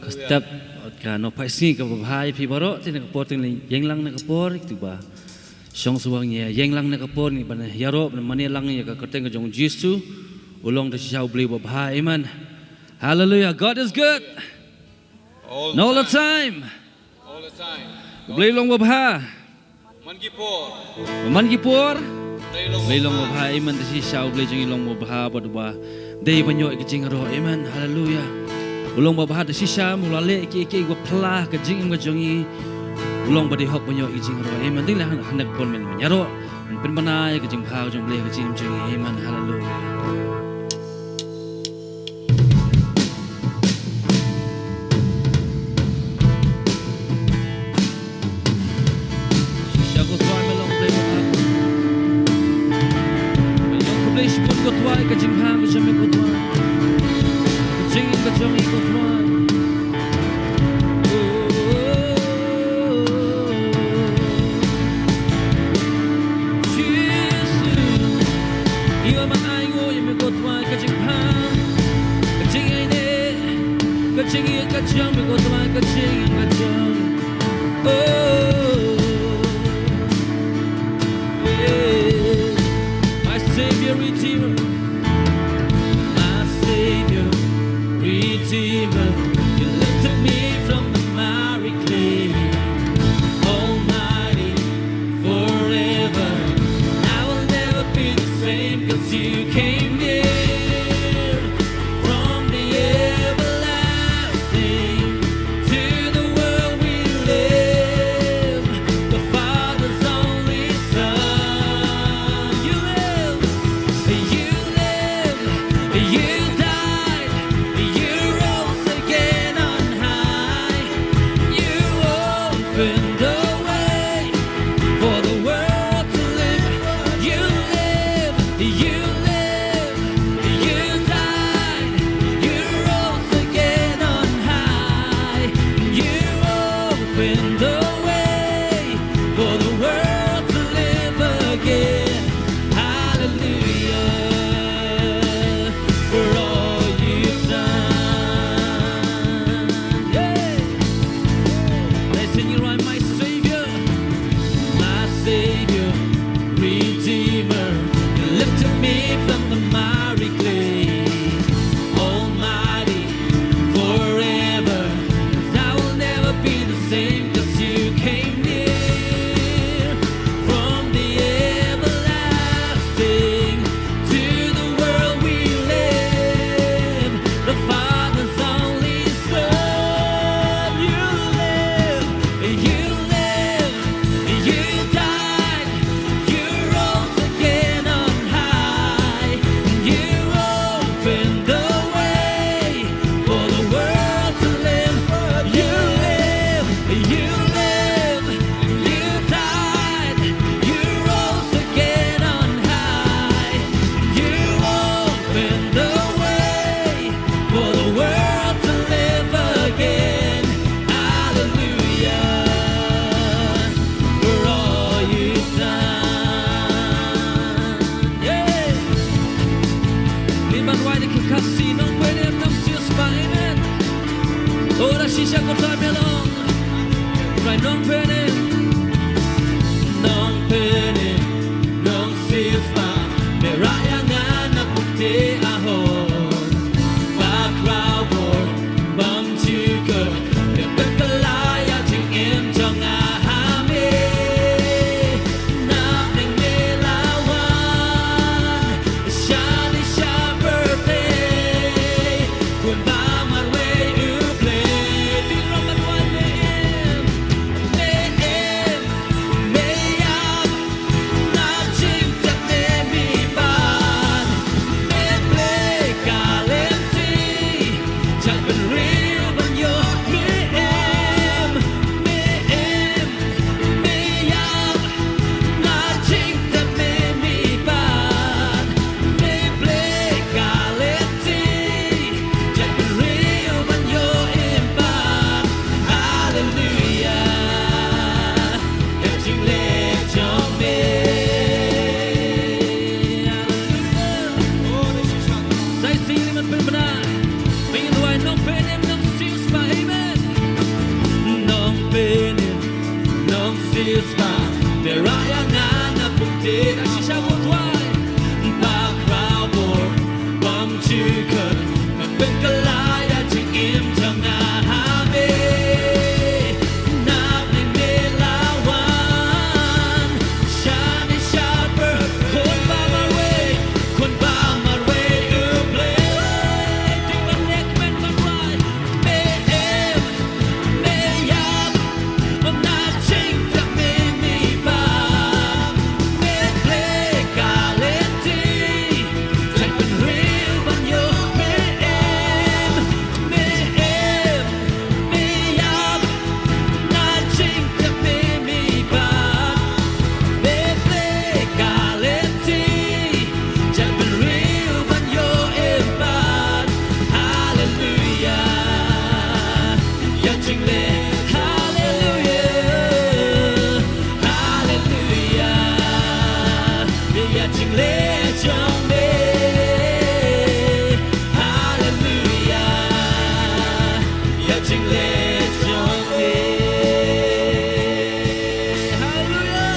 Setiap kan opasi ke bahaya pi baru ti nak kapor ting yang lang nak kapor itu bah. Song suangnya yang lang nak kapor ni bana yaro mana lang ya ka kerteng ke jong Yesus ulong dah siau beli bahaya iman. Hallelujah, God is good. All the time. Beli long bahaya. Man Kippur. Beli long bahaya iman dah siau beli jong long bahaya berdua. Day banyak kecing roh iman. Hallelujah. Ulong babah ada sisa mulale iki gua pelah ke jing gua jongi ulong badi hok banyak ijing ro iman ting lah hendak pon men menyaro pen panai ke jing phao jong ble ke jing iman haleluya sisa ko tuan melong ble babah banyak ko ble spon ko tuan ke jing phao ke jing ko tuan jing ke jongi ko tuan Kacang berkotoran kacang kacang my Savior Redeemer you lifted me from the miry clay Almighty forever I will never be the same 'cause you came near Shisha ko ta melong right nong pene nong sispa meraya ngana pukte ahon ba crowd bam chuka de bekalaya jing em jong ahame na ning melawan shani sha birthday kun ba marwe you play isma Merayangan na putih Asisha butuai Pak Rabor Bom Chukan Ngapit kalaya Ching im Jangan Hame Nap Ning Nilawan Shani Sharper Kon Ba Marway Kon Ba Marway Uplay Ting Man Nek Men Man Rai Me Em Me Yap Om Na Ching Tak Me Mi Ba Me Play Kalenti Chak Ben Real Ban Yo Me Em Me Yap Na Ching Tak Me Mi Ba Me Play Kalenti Chak Ben Real Ban Yo Em Ban Hallelujah Ya Ching Le Hallelujah Hallelujah Ya Ching Le Chong Me Hallelujah Ya Ching Le Chong Me Hallelujah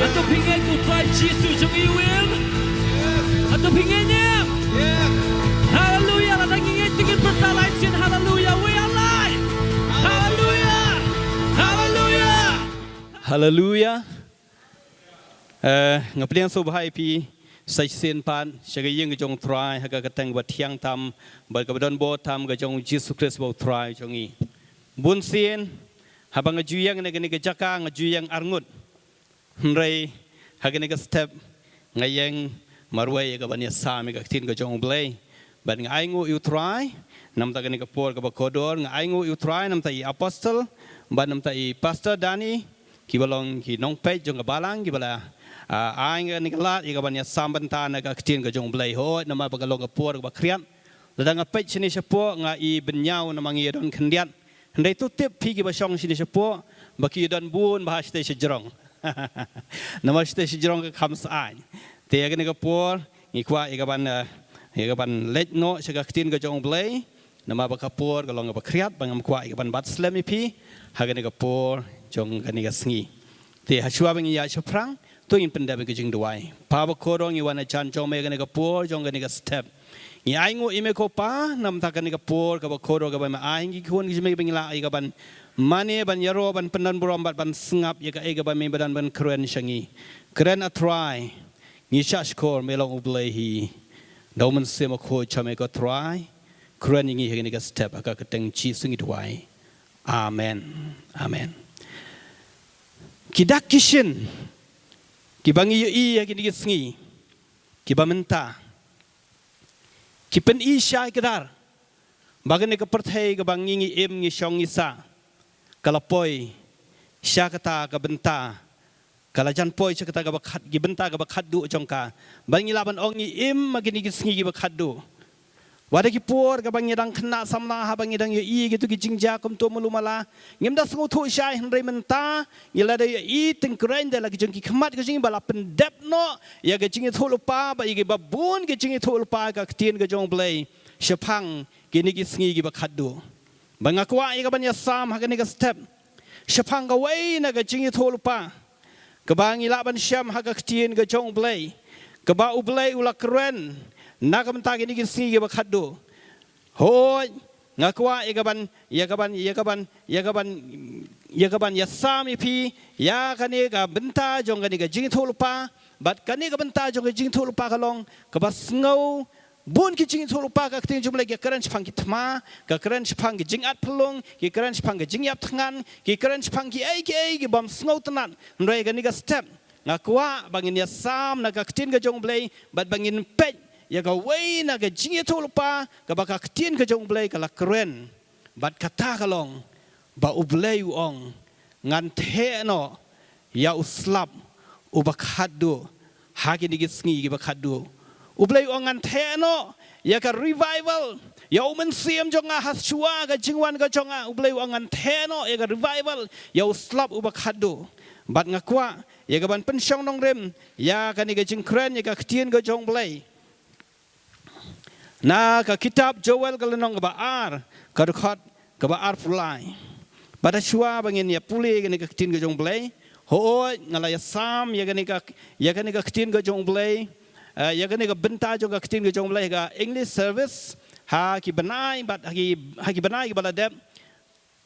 Atau pingin ku try Jisu Chong Iwim Atau pinginnya Hallelujah Ladang ingin tingin bertalai sin Hallelujah We are alive Hallelujah Hallelujah Hallelujah. Ngapelian subhai pi sai sen pan shaga yeng jong try haga katang wat thiang tam bal kabadon bo tam ga jong Jesus Christ bo try jongi. Bun sen habang ajuyang na gani ga jaka ngajuyang arngut. Hray haga ni ga step ngayeng marway ga banya sami ga tin ga jong blay. Ban ngai ngu you try nam ta gani ga por ga ba kodor ngai ngu you try nam ta I apostle ban nam ta I pastor Dani kibalong ki nong pej jong ga balang kibala ai nga nikalat iga banya sambanta na ga ktin ga jong blay ho na ma bagalong ga por ga kriat ladang ga pej sini sepo nga I benyau na mangi don kendiat ndai tu tip pi gi ba song sini sepo baki don bun bahas te sejrong nama te sejrong ga kham sai te ga ni ga por ngi kwa iga ban let no se ga ktin ga jong blay na ma ba ka por ga long ga kriat bangam kwa iga ban bat slem pi ha ga ni ga por jong ga ni ga sngi te ha chua bang ya choprang tu in penda be jing duai pa ba ko rong I wan chan jong me ga ni ga por jong ga ni ga step ni ai ngo ime ko pa nam ta ga ni ga por ga ba ko ro ga ba ma ai ngi khon gi me bang la ai ga ban mane ban yaro ban pendan buram bat ban sngap ya ga ai ga ba me badan ban kren shangi kren a try ni sha skor me long ublay hi do man se ma ko cha me ko try kren ngi ga ni ga step ka ka teng chi sungi duai amen amen kidak kishin kibangi I ya kini sngi kibamenta kipen I sha kedar bagane ka perthai ka bangi em ngi shong isa kalapoi sha kata ka benta kalajan poi sha kata ka bakhat gibenta ka bakhat du jongka bangi laban ong ngi em magini ki sngi ki bakhat du wada ki por ka bangi dang khna samna ha bangi dang I gitu ki jingja kum to mulumala ngim da sngu thu shai hnrei menta ngila da I ting kren da la ki jingki khmat ka jing bala pendep no ya ka jingi thu lupa ba I ki babun ki jingi thu lupa ka ktien ka jong blay shapang ki ni ki sngi ki bakhat du bangakwa I ka banya sam ha ka ni ka step shapang ka wei na ka jingi thu lupa ka bangi la ban sham ha ka ktien ka jong blay ka ba ublay ula kren nak mentah ini kisih kita khadu, hoi ngakwa yakaban yasam ipi ya kani ka benta jong kani ka jing tholupa bat kani ka benta jong ka jing tholupa kalong ka bas ngau bun ki jing tholupa ka ting jumla ka karan chpang ki thma ka karan chpang ki jing at phlong ki karan chpang ki jing yap thangan ki karan chpang ki ai ki bam ngau tanan ndai kani ka step ngakwa bangin yasam na ka tin ka jong blai bat bangin pej ya ka wei na ka jing tholupa ka ba ka tin ka jong blai ka la kren bat kata kalong ba ublay uong ngan the no ya uslap ubakhadu hagi ni gisngi gi bakhadu ublay uong ngan the no ya ka revival ya umen siam jonga hasua ka jingwan ka jonga ublay uong ngan the no ya ka revival ya uslap ubakhadu bat ngakwa ya ka ban pensyong nong rem ya ka ni ka jingkren ya ka ktien ka jong blay na ka kitab Joel ka lenong ka baar ka rekhot ka baar pulai pada shua bangin ya pulih gani ka ketin ga jong blai ho ngalaya sam ya gani ka ketin ga jong blai ya gani ka benta jong ka ketin ga jong blai ga English service ha ki benai bat ha ki benai ki baladep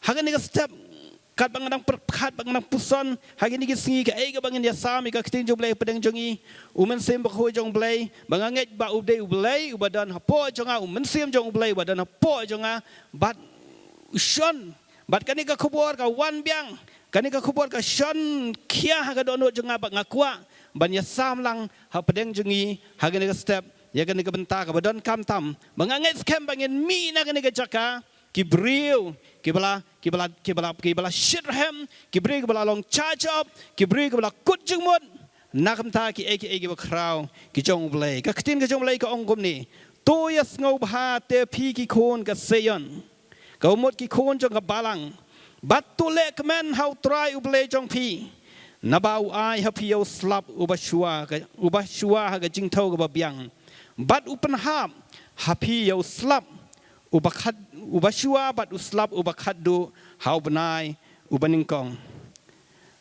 ha gani ka step kat bangang puson hari ni kisngi ka ega bangin ya sami ka ketin jong blai pedang jongi umen sem ba ho jong blai banganget ba ubdei ublai ubadan hapo jonga umen sem jong blai badan hapo jonga bat shon bat kani ka khubor ka wan biang kani ka khubor ka shon kia ha ka donot jonga ba ngakwa ban ya sam lang ha pedang jongi hari ni ka step ya kani ka benta ka badan kam tam banganget scam bangin mi na kani ka jaka kibriu kibala shirhem kibri kibala long charge up kibri kibala kut jengmut nakam ta ki eki bakrau ki jong blai ka ketin ka jong blai ka ongkom ni to yas ngau bha te phi ki khon ka seyon ka umot ki khon jong ka balang bat tu le kmen how try u blai jong phi nabau ai ha phi yo slap ubashua ka jing thau ka biang bat upan hap ha phi yo slap ubashua bat uslap ubakadu hau benai ubaningkong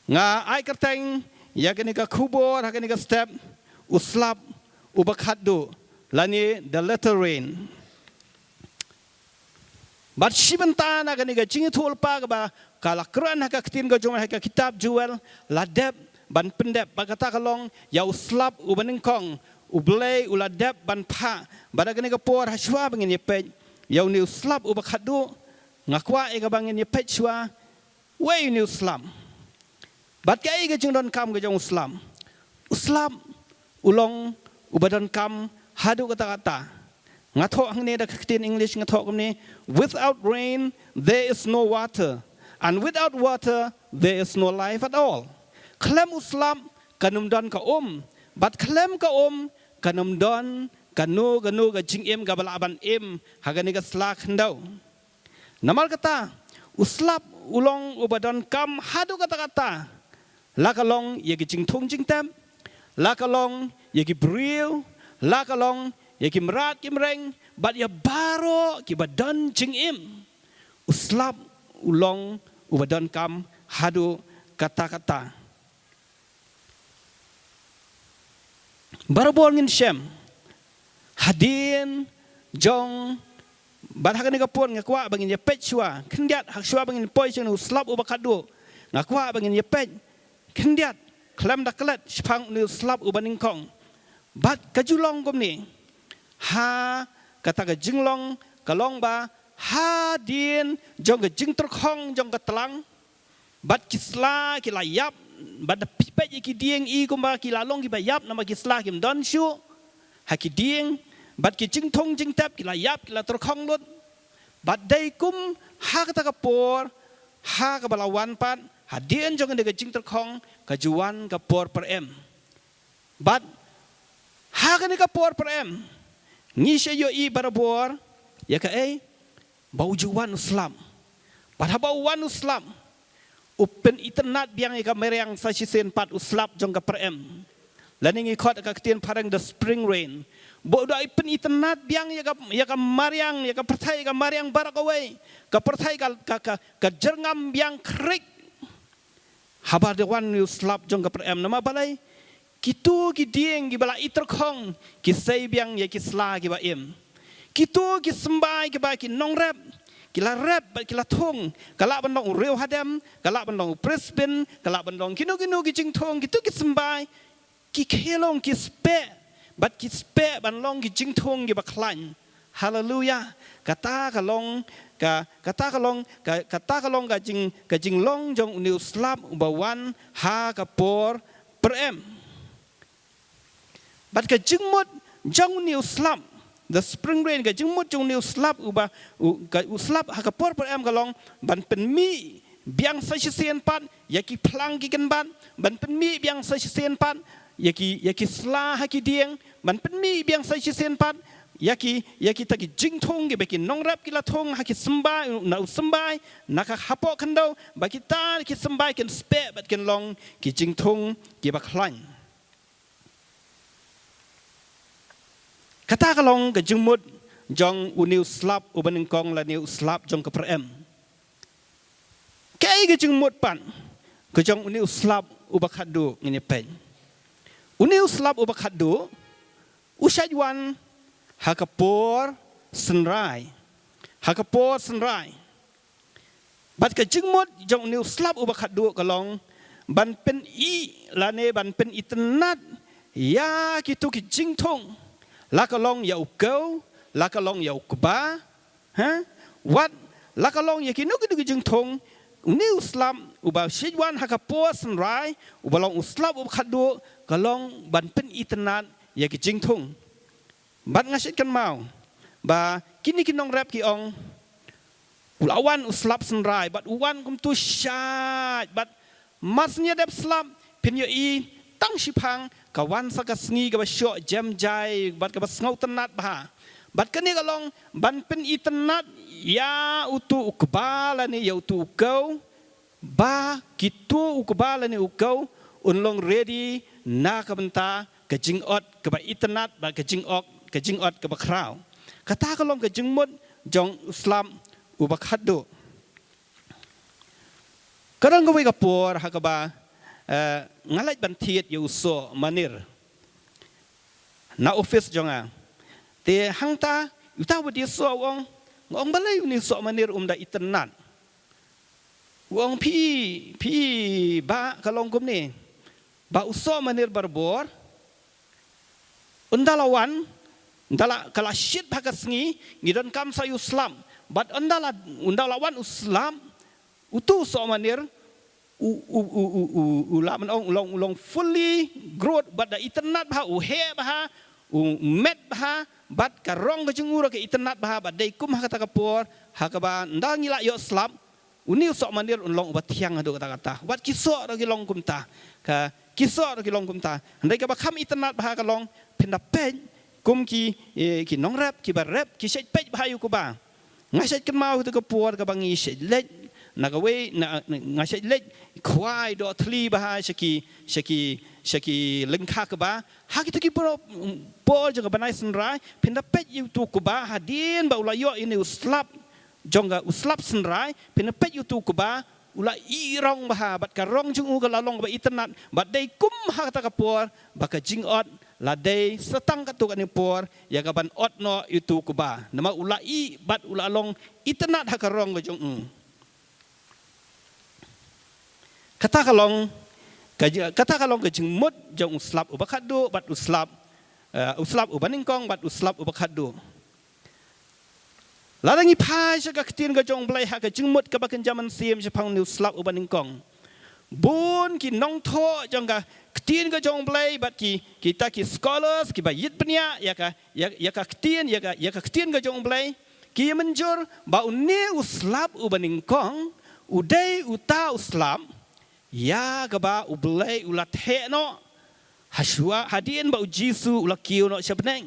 nga ai kerteng ya kani ka kubor ha kani ka step uslap ubakadu lani the letter rain bat shibenta na kani ka jingi thul pa ka ba kala kran ha ka ketin ka jong ha ka kitab jual ladep ban pendep ba kata kalong ya uslap ubaningkong ublei uladep ban pha bada kani ka por ha shwa bangin ye pe yau ni slap ubakadu ngakwa ega bangin ye pechwa way ni slam bat ka ega jing don kam ga jong slam ulong ubadan kam hadu kata ngathok hang ne da ketin English ngathok ni without rain there is no water and without water there is no life at all klem uslam kanum don ka bat klem ka kanum don kanu ga jing em ga balaban em hagani ga slak ndau namal kata uslap ulong ubadan kam hadu kata lakalong ye jing thong jing tem lakalong ye briu lakalong ye mrat kimreng bat ya baro ki badan jing em uslap ulong ubadan kam hadu kata barbol ngin shem hadin jong barhakan ni kapon ngakwa bangin ye pet shwa kendiat hak shwa bangin poi sing slap ubakadu ngakwa bangin ye pet kendiat klam daklet spang ni slap ubaning kong bat kajulong gom ni ha kata ka jinglong kalong ba hadin jong ka jing terkhong jong ka telang bat kisla kilayap bat pipet ki dieng I gom ba kilalong ki bayap nama kisla kim don shu haki dieng bat ki jing thong jing tap kila yap kila terkhong lut bat dai kum ha kata kapor ha ka balawan pat hadien jong de jing terkhong ka juan ka por per em bat ha ka ni ka por per em ngi she yo I barabor ya ka bau juan uslam bat ha bau wan uslam upen internet biang ka mereng sa sisen pat uslap jong ka per em laningi khot ka ketien parang the spring rain bodo ipen internet biang ya ka mariang ya ka perthai ka mariang barakawai ka perthai ka jerngam biang krik habar de wan you slap jong ka perem nama balai kitu ki dieng ki bala iterkhong ki sei biang ya ki sla ki ba em kitu ki sembai ki ba ki nongrep kila rap kila thong kala bandong rew hadam kala bandong Brisbane kala bandong kinu ki jing thong kitu ki sembai ki khelong ki spe bat ki spe ban long ki jing thong ki baklan haleluya kata kalong ka jing long jong new slap bawan ha ka por per em bat ka jing mot jong new slap the spring rain ka jing mot jong new slap ka slap ha ka por per em kalong ban pen mi biang sa sien pat ya ki plang ki kan ban pen mi biang sa sien pat yaki sla haki dieng man penmi biang sai sisen pat yaki taki jing thong ge beki nongrap kila thong haki sembai na sembai naka hapo khandau baki ta ki sembai ken spe bat ken long ki jing thong ki baklan kata kalong ke jengmut jong uniu slap ubaning kong la niu slap jong ke perem cái chừng một bản cái trong uniu slap ubakadu ini pen uniu slap ubakadu usajwan hakapor senrai bat cái chừng một trong uniu slap ubakadu kalong ban pen i lane ban pen itnat ya kitu ki jing thong la kalong ya ukau la kalong ya ukba ha wat la kalong ya kinu ki jing thong uniu slap uba shijwan hakapor senrai ubalong slap ubakadu kalong ban pen itnat ya ki jing thong bat ngasit kan mau ba kini kinong rap ki ong ulawan uslap senrai bat uwan kum tu syat bat masnya dep slap pin yo i tang shipang kawan sakasngi ka basyo jam jai bat ka basngau tenat bah bat kani kalong ban pen i tenat ya utu ukbala ni ya utu ukau ba kitu ukbala ni ukau unlong ready na ka benta ka jingot ka ba itenat ba ka jingot ka ba krau kata kalong ka jingmut jong slap ubakado kadang gawe kapor hakaba ngalat bantiet yu so manir na office jonga te hangta uta wadi so ngong balai ni so manir da internet wong pi ba kalong kum ni ba uso manir barbor undalawan ndala kala shit bhagasngi ngidon kam sayu slam but undalawan uslam utu so manir ulam long fully growth but the internet bah he bah met bah but karong ke jengura ke internet bah but dei kum kata kapor hakaba ndal ngila yo slap uniu so manir long batiang ado kata wat kiso ro ki long kumta ka kiso ro ki long kumta ndai ka ba kham internet bah ka long pinda pen kum ki nong rap ki ba rap ki seit pej bah yu ko ba ngasai kan mau tu kapor ka bangi seit let nagawe ngasai let kwai do tli bah shaki lengkha ka ba ha ki ki por jaga banai senrai pinda pej yu tu ko ba hadin ba ulayo ini uslap jonga uslap senrai pinda pej yu tu ko ba ula irong bah bat ka rong jung ka lalong ba internet bat dei kum ha ta kapor ba ka jingot ladai setang katuk ani por ya kaban otno itu kuba nama ulai bat ulalong internet hakarong gajong kata kalong gajing mut jong uslap ubakadu bat uslap ubaningkong bat uslap ubakadu ladangi pai jaga ketin gajong blai ha gajing mut ka bakan zaman sim japang ni uslap ubaningkong bun ki nong tho jongga ketin ka jong blai bat kita scholars ki bayit penia ya ka ketin ka jong blai ki menjur ba uni uslap ubaning kong udai uta uslap ya ka ba ublai ulat he no haswa hadin ba ujisu ulakiu no syapneng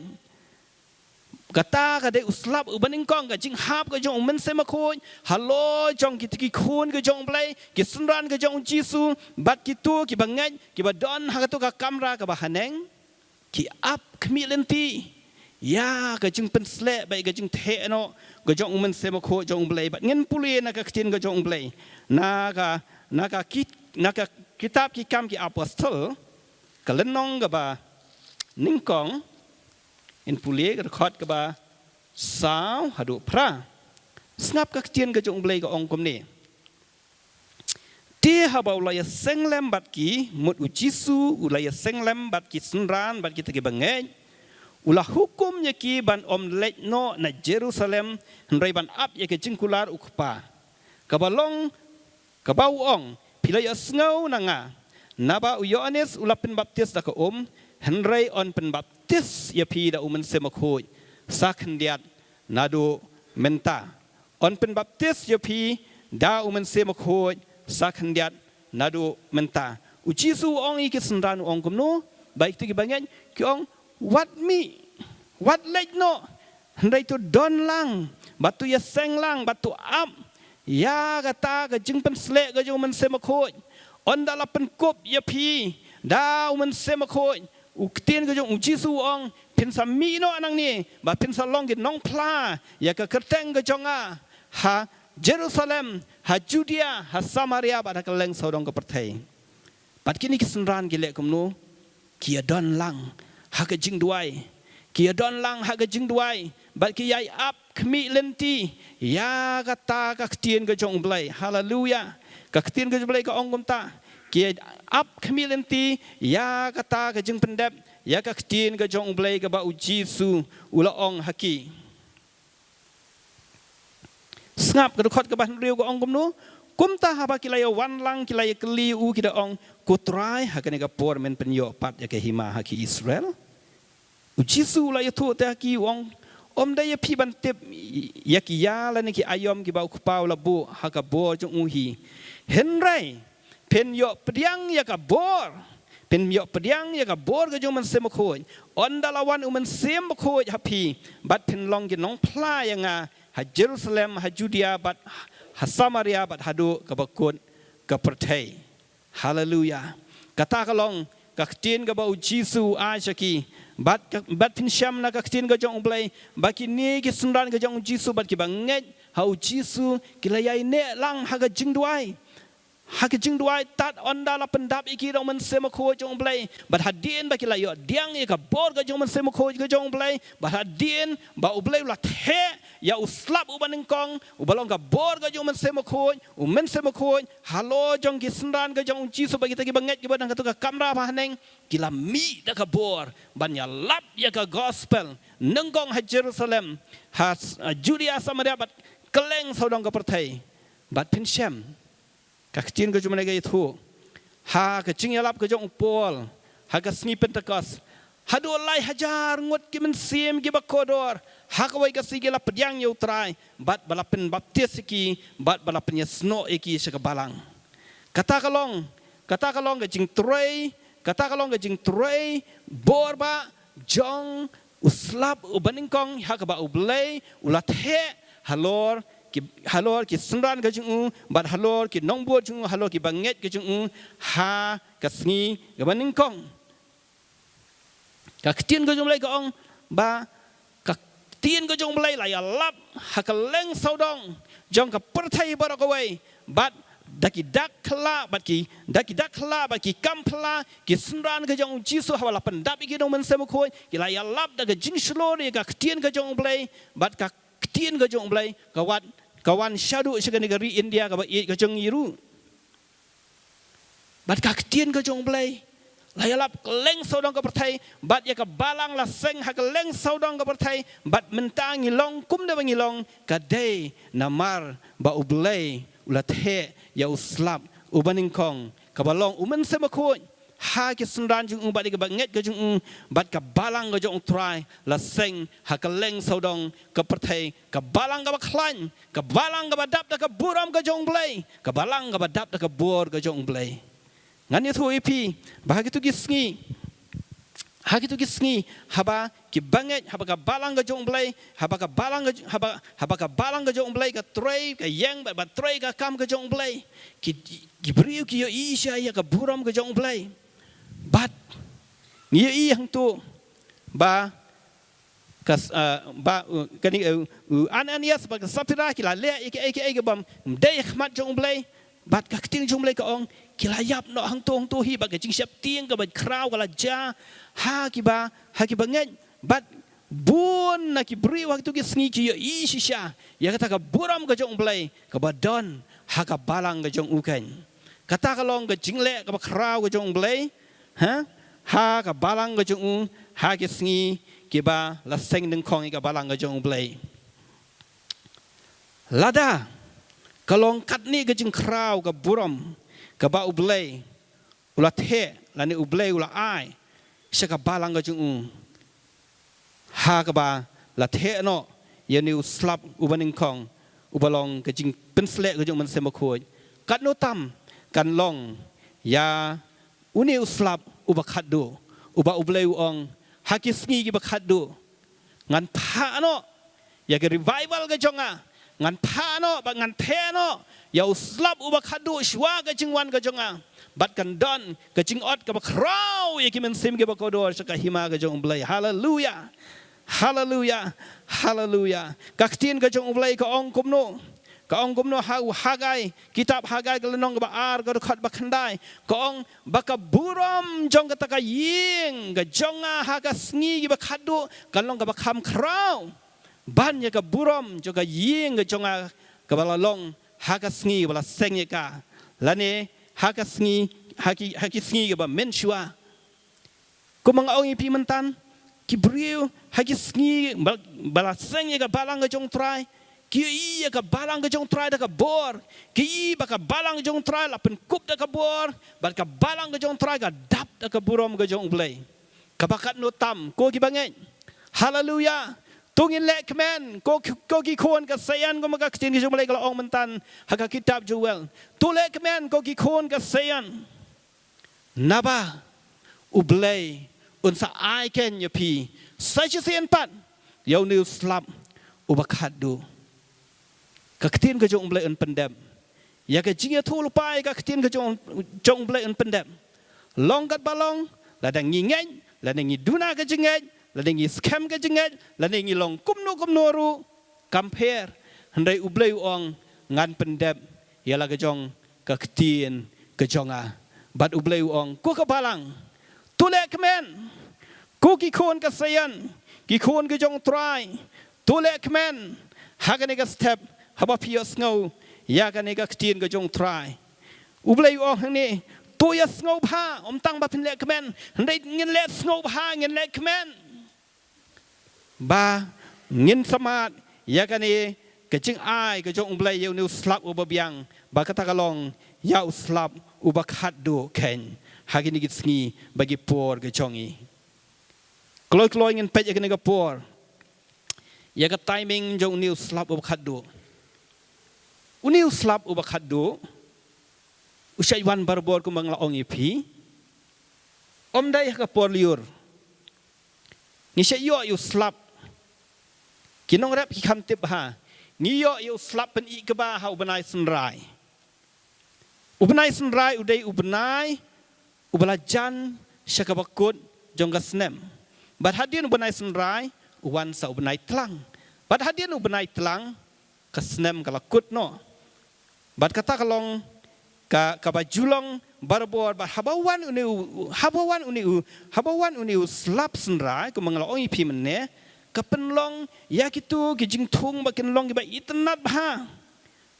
kata kadai uslap ubaning kong ka jing hap ka jong men sema khoi halo jong ki khun ka jong blai ki sunran ka jong jisu bat kitu ki bangai ki badon ha ka tu ka kamera ka bahaneng ki up kemilenti ya ka jing pensle bai ka jing the no ka jong men sema khoi jong blai bat ngen puli na ka tin ka jong blai na ka kitab ki kam ki apostol ka lenong ka ba ningkong in puli record ke ba sao hadu pra snap ka tien ka jong blai ka ong kom ni ti ha ba ulaya senglem bat ki mut ujisu ulaya senglem bat ki sunran bat ki tege bangai ulah hukum nya ki ban om lek no na Jerusalem hendrai ban up ya ke jingkular ukpa ka balong ka bau ong pilaya snau nanga naba Yohanes ulapin baptis da ka hendrai on pen baptis ya pi da umen semakoi sakhendiat nadu menta on pen baptis ya pi da umen semakoi sakhendiat nadu menta ujisu ong iki senran ong kumno baik tu kibangan ki ong what like no hendai tu don lang batu ya seng lang batu am ya kata ka jingpen slek ka umen semakoi on dalapen kop ya pi da umen semakoi uktin ka jong ujisu ong pinsa mino anang ni ba pinsa long ki nong pla ya ka kerteng ka jonga ha Jerusalem, ha Judea, ha Samaria bat ha keleng saudong ke pertai. Bat kini kesenran gilek kumnu, kia don lang ha ke jing duai. Kia don lang ha ke jing duai. Bat ki yai up kemi lenti, ya kata ka ketien ke jong belai. Haleluya. Ka ketien ke jong belai ke ong kumta. Kia up kemi lenti, ya kata ke jing pendep, ya ka ketien ke jong belai ke ba uji su ula ong haki. Ngap ke dekat ke bahan riu ke ong kumnu, kumta haba kilaya wan lang kilaya keli u kita ong kutrai hakane ka por men penyo pat ya ke hima haki Israel. Ujisu la ya tu te haki ong om daya pi bantip ya ki ya la ni ki ayom ki bau kupau la bu haka bor jong uhi. Henrai penyo pediang ya ka bor. Penyo pediang ya ka bor ke jong men semakoi. Ondalawan u men semakoi hapi bat pen long ki nong pla ya nga ha Jerusalem, ha Judea, bat ha Samaria, bat hadu kabakut kapertai. Haleluya. Kata kalong kaktin ka bau Jisu ajaki, bat pinsyam na kaktin ka jong blay, baki ni ki sundan ka jong Jisu bat ki banget ha Jisu kilayai ne lang ha ka jingduai. Hak jing duai tat onda la pendap iki dong men semako jong blai bat hadien ba kilayo diang e ka bor ka jong men semako ka jong blai bat hadien ba u blai la the ya u slap u baning kong u balong ka bor ka jong men semako halo jong ki sendan ka jong Jisu ba kita ki banget ki badang ka tu ka kamera pa haneng kila mi da ka bor ban ya lap ya ka gospel nenggong ha Jerusalem ha Judea Samaria bat keleng saudong ka pertai bat pensyam kaktin ke cuma lagi itu, ha kecing yalap ke jong pol, ha kesni pentekas, ha dua lai hajar ngut kimen sim ki bakodor, ha kawai kasi gila pediang yau trai, bat balapen baptis iki, bat balapen yasno iki sekabalang. Kata kalong kecing tray, borba jong uslap ubaningkong ha kaba ublay ulathe halor ki senran ke jung bat halor ki nongbo jung halor ki banget ke jung ha kasni ke baningkong ka ketien ke jung lai ka ong ba ka tien ke jung lai la ya lap ha ka leng saudong jong ka pertai barakawai bat daki dak kala bat ki kampla ki senran ke jong Jisu hawala pendap ki dong men semukoi ki la ya lap da ke jing shlori ka ketien ke jung lai bat ka ketien ke jung lai kawan syadu segan negeri India ka i ka jong iru bat ka ketien ka jong blai layalap keleng saudong ka pertai bat ya ka balang la seng ha keleng saudong ka pertai bat mentangi long kum da bangilong ka dei namar ba ublai ulathe ya uslap ubaningkong ka balong umen semakoi ha ki sendan jung bat ka banget ka jung bat ka balang ka jong try la seng ha keleng saudong ka pertai ka balang ka baklan ka balang ka badap da ka buram ka jong blai ka balang ka badap da ka bor ka jong blai ngan itu ipi bahagi tu gisngi haba ki banget haba ka balang ka jong blai haba ka balang ka jong blai ka tray ka yang ba tray ka kam ka jong blai ki beriu ki yo isya ya ka buram ka jong blai bat nia i hang tu ba kani Ananias ba sapira kila le ke bam dei khmat jong blai bat ka ting jong blai ka ong kila yap no hang tu hi ba ka jing siap tiang ka ba kraw kala ja ha ki ba ngai bat bun na ki bri waktu ki sngi ki i shisha ya kata ka buram ka jong blai ka ba don ha ka balang ka jong ukan kata ka long ka jing le ka ba kraw ka jong blai ha ka balang ka jong ha ki sngi ki ba la seng deng kong ka balang ka jong blai lada kalong kat ni ka jing kraw ka buram ka ba ublai ula the la ni ublai ula ai sya ka balang ka jong ha ka ba la the no ya ni uslap ubaning kong ubalong ka jing pensle ka jong man semakoi kat no tam kan long ya uni uslap ubakat do uba ublay uong hakis ngi bakat do ngan pa no ya ke revival ka jonga ngan pa no ba ngan the no ya uslap ubakat do shwa ka jingwan ka jonga bat kan don ka jingot ka bakraw ya ki men sim ke bakodor sa ka hima ka jong blay hallelujah kaktin ka jong ublay ka ong kumno ka ong gumno hagai kitab hagai kelenong ka ar ka khat bakhandai ka ong baka burom jong ka taka ying ka jonga haga sngi ba khadu kalong ka bakham kraw ban ya ka burom jong ka ying ka jonga ka balalong haga sngi bala sengye ka lane haga sngi haki sngi ka ba menshua ko mga ong ipi mentan kibriu haki sngi bala sengye ka balang ka jong try ki ka balang ka jong try da ka bor ki ba ka balang ka jong try la pen kup da ka bor ba ka balang ka jong try ka dap da ka burom ka jong blay ka bakat no tam ko ki bangen haleluya tungin lek men ko ki kon ka sayan ko maga tin ki jong blay ka ong mentan haka kitab juel tu lek men ko ki kon ka sayan naba u blay un sa ai ken ya pi sa chi sen pat yo new slap u bakat do ka ketin ka jong blai un pendam ya ka jinga thu lupai ka ketin ka jong blai un pendam long kat balong la dang ngeng la dang duna ka jengej la dang scam ka jengej la dang long kumno ru compare handai u blai ong ngan pendam ya la ka jong ka ketin ka jonga bat u blai ong ko ka balang tu le kemen ko ki kon ka sayan ki kon ka jong try tu le kemen hagane ka step haba pios ngau ya kan ega ketin ka jong try ublai ong hang ni to ya ngau pha tang ba pin le kemen ndai ngin le ngau pha ngin le kemen ba ngin samat ya kan e ka jing ai ka jong ublai yeu nu slap u babiang ba kata kalong ya slap u ba khat do ken hagini git sngi bagi por ka jongi kloi ngin pet ya kan ka por ya ka timing jong new slap u khat do Uniu slap u bakat do usai wan barbor ku mangla ong ipi om dai ka por liur ni se yo yu slap kinong rap ki kham tip ha ni yo yu slap pen i ka ba ha ubanai sunrai udai ubanai ubalajan syakabakut jong ka snem bat hadin ubanai sunrai uwan sa ubanai tlang bat hadin ubanai tlang ka snem kala kut no bat kata kalong ka bajulong barbor bat habawan uniu slap senrai ko mangala ong ipi menne ka penlong ya kitu ki jingthung ba kinlong ki ba itnat ba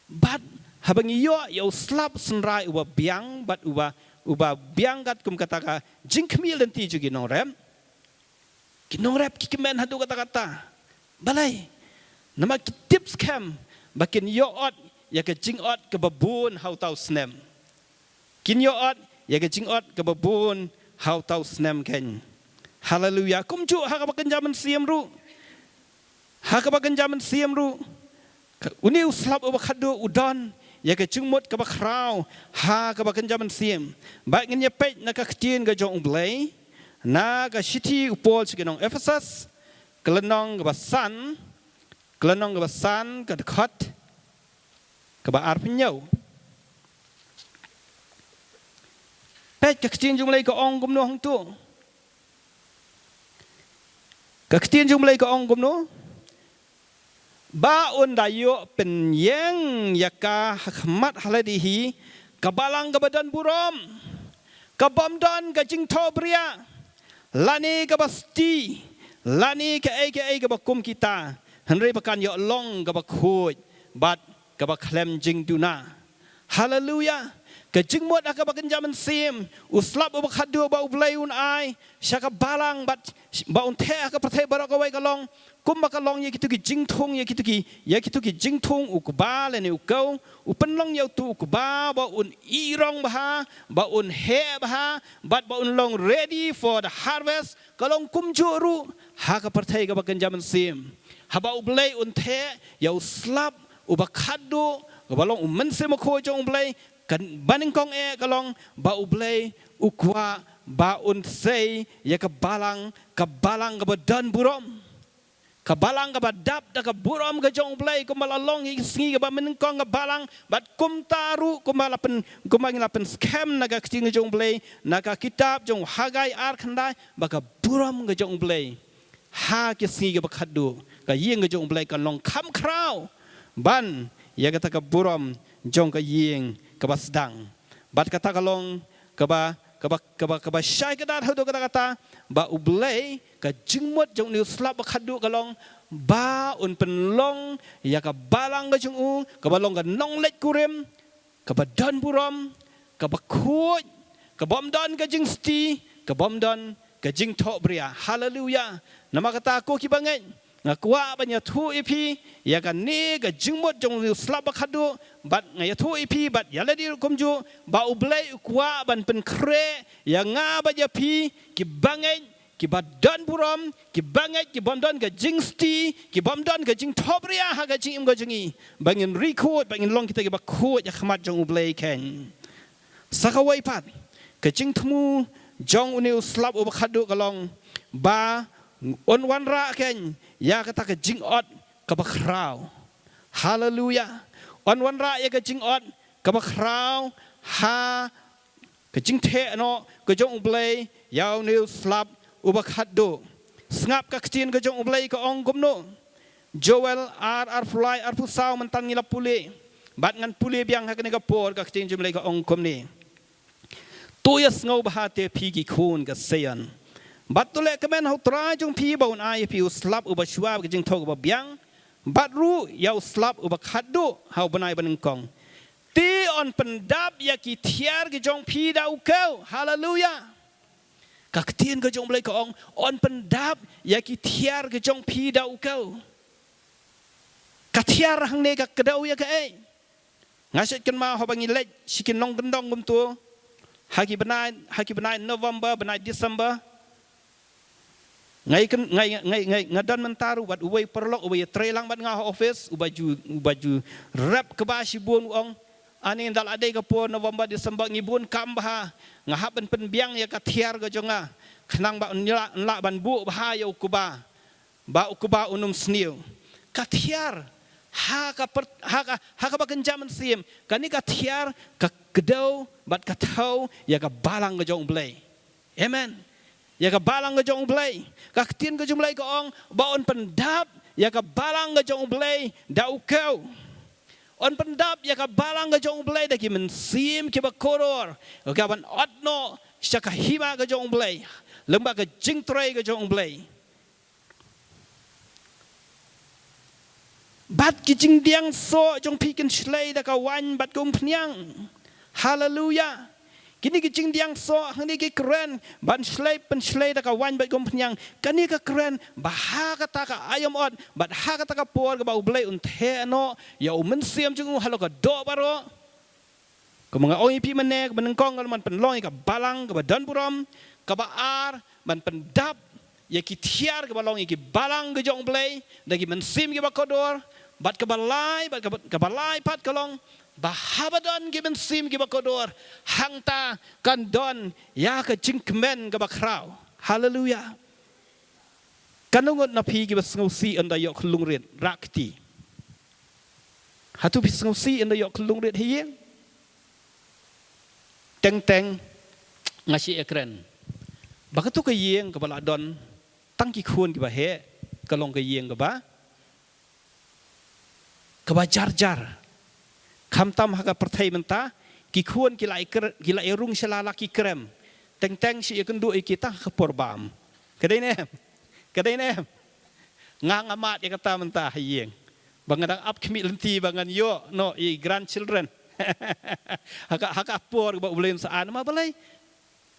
bat habang iyo yo slap senrai uba biang bat uba biang gat kum kata ka jingkmil dan ti jugi nong rep ki kemen hadu kata balai nama tips cam bakin yo ot ya ke jingot ke babun how tau snem kin yo ot ya ke jingot ke babun how tau snem ken haleluya kum ju ha ka bakan jaman siam ru uni uslap u bakhadu udon ya ke jingmut ke bakrau ha ka bakan jaman siam ba ngin ya pet na ka ktin ga jong blai na ka city upol sigenong Ephesus kelenong ke basan ke dekat ke baar penyau pet ke ketin jumlai ke ong gumno hang tu ke ketin jumlai ke ong gumno ba un dayo pen yang yaka hakmat haladihi kabalang kabadan burom kabamdan ka jingtho bria lani ka basti lani ka ai ka bakum kita henry bakan yo long ka bakhuj bat ka baklem jing duna haleluya ka jingmot ka bakan jaman sim uslap bakhadu ba ublayun ai syaka balang bat ba un the ka pathe barok wai ka long kum bakalong ye kitu ki jingthong ye kitu ki jingthong ukba le ne ukau upenlong ye tu ukba ba un irong ba un he bat ba un long ready for the harvest kalong kum juru ha ka pathe ka bakan jaman sim haba ublay un the ye uslap ubakhadu balong umense makho jong ublay kan baning kong kalong ba ublay ukwa ba un sei ya ka balang ka badan burom ka balang ka badap da ka burom ka jong ublay ko malalong singi ka ba mening kong ka balang bat kum taru ko malapen scam naga kting jong ublay naga kitab jong hagai ar khandai ba ka burom ka jong ublay ha ki singi ka bakhadu ka yeng ka jong ublay ka long kham kraw ban ya kata ke buram jong ke ying ke basdang bat kata kalong ke ba syai ke dar hodo kata ba ublei ke jingmut jong niu slap ba khadu kalong ba un penlong ya ke balang ke jong u ke balong ke nong let kurim ke ba dan buram ke ba kuj ke bom dan ke jing sti ke bom dan ke jing tok bria haleluya nama kata aku ki bangai ngakwa banyak tu ipi ya kan ni ke jingmut jong slap khadu bat ngaya tu ipi bat ya la di komju ba ublei kwa ban pen kre ya nga ba ya pi ki bangai ki badan buram ki bangai ki bomdon ke jing sti ki bomdon ke jing tobria ha ke jing im go jingi bangin record bangin long kita ki ba khu ya khmat jong ublei ken sakawai pat ke jing tmu jong uniu slap u khadu kalong ba on wan ra ken ya kata ke jing ot ke ba krau haleluya on wan ra ya ke jing ot ke ba krau ha ke jing the no ke jong ublei ya uniu slap u ba khadu ngap ka ktin ke jong ublei ke ong gumno Joel ar fly ar pusau mentan ngila pule bat ngan pule biang ha ke ne ka por ka ktin jumlei ke ong kumni tuyas ngau bahate pigi khun ka seyan batule kemen hau tra jong pi baun ai pi slap uba shwa ke jing thog ba biang batru yau slap uba khadu hau banai banengkong ti on pendap ya ki thiar ke jong pi dau kau haleluya ka ktien ke jong blai ka ong on pendap ya ki thiar ke jong pi dau kau ka thiar hang ne ka kedau ya ka ei ngaset kan ma ho bangi lej sikin nong gendong gum tu haki benai November benai December ngai ngadan mentaru bat ubai perlok ubai trelang bat ngah office ubaju rap kebashi bun ong ani dal ade ka po November December ngibun kambah ngahap pen biang ya kathiar ga jonga khnang ba nla ban bu bah ya ukuba unum sniu kathiar ha ka ba kenjaman sim kani kathiar ka kedau bat kathau ya ka balang ga jong blai amen ya ka balang ga jong blai ka tin ga jong blai ka ong ba on pendap ya ka balang ga jong blai dau kau on pendap ya ka balang ga jong blai da ki men sim ki ba koror ka ban otno sya ka hima ga jong blai lemba ga jing trai ga jong blai bat ki jing diang so jong pi ken shlei da ka wan bat kum pnyang haleluya kini ki jing diang so hani ki keren ban shlei pen shlei da ka wan bat kum pnyang kani ka keren bah ka ta ka ayam ot bat ha ka ta ka por ka ba ublei un the no ya men siam jung halo ka do baro ka mga oi pi mane ka benengkong ka man pen long ka balang ka ba dan buram ka ba ar man pen dap ya ki thiar ka ba long ki balang ka jong blei da ki men sim ki ba kodor bat ka balai pat ka long bahabadon giben sim giba kodor hangta kan don ya ka jingkmen gaba kraw haleluya kanungot na pi giba sngosi anda yok lungret rakti hatu pi sngosi anda yok lungret hiyeng teng ngasi ekren bakatu ka yeng gaba ladon tangki khun giba he kalong ka yeng gaba jar kamtam haka pertai menta ki khun ki lai rung shalala ki krem teng si ikendu kita khapor bam kadai ne ngamat ya kata menta hayeng bangadang up kmi lenti bangan yo no I grandchildren haka por ba ulen saan ma balai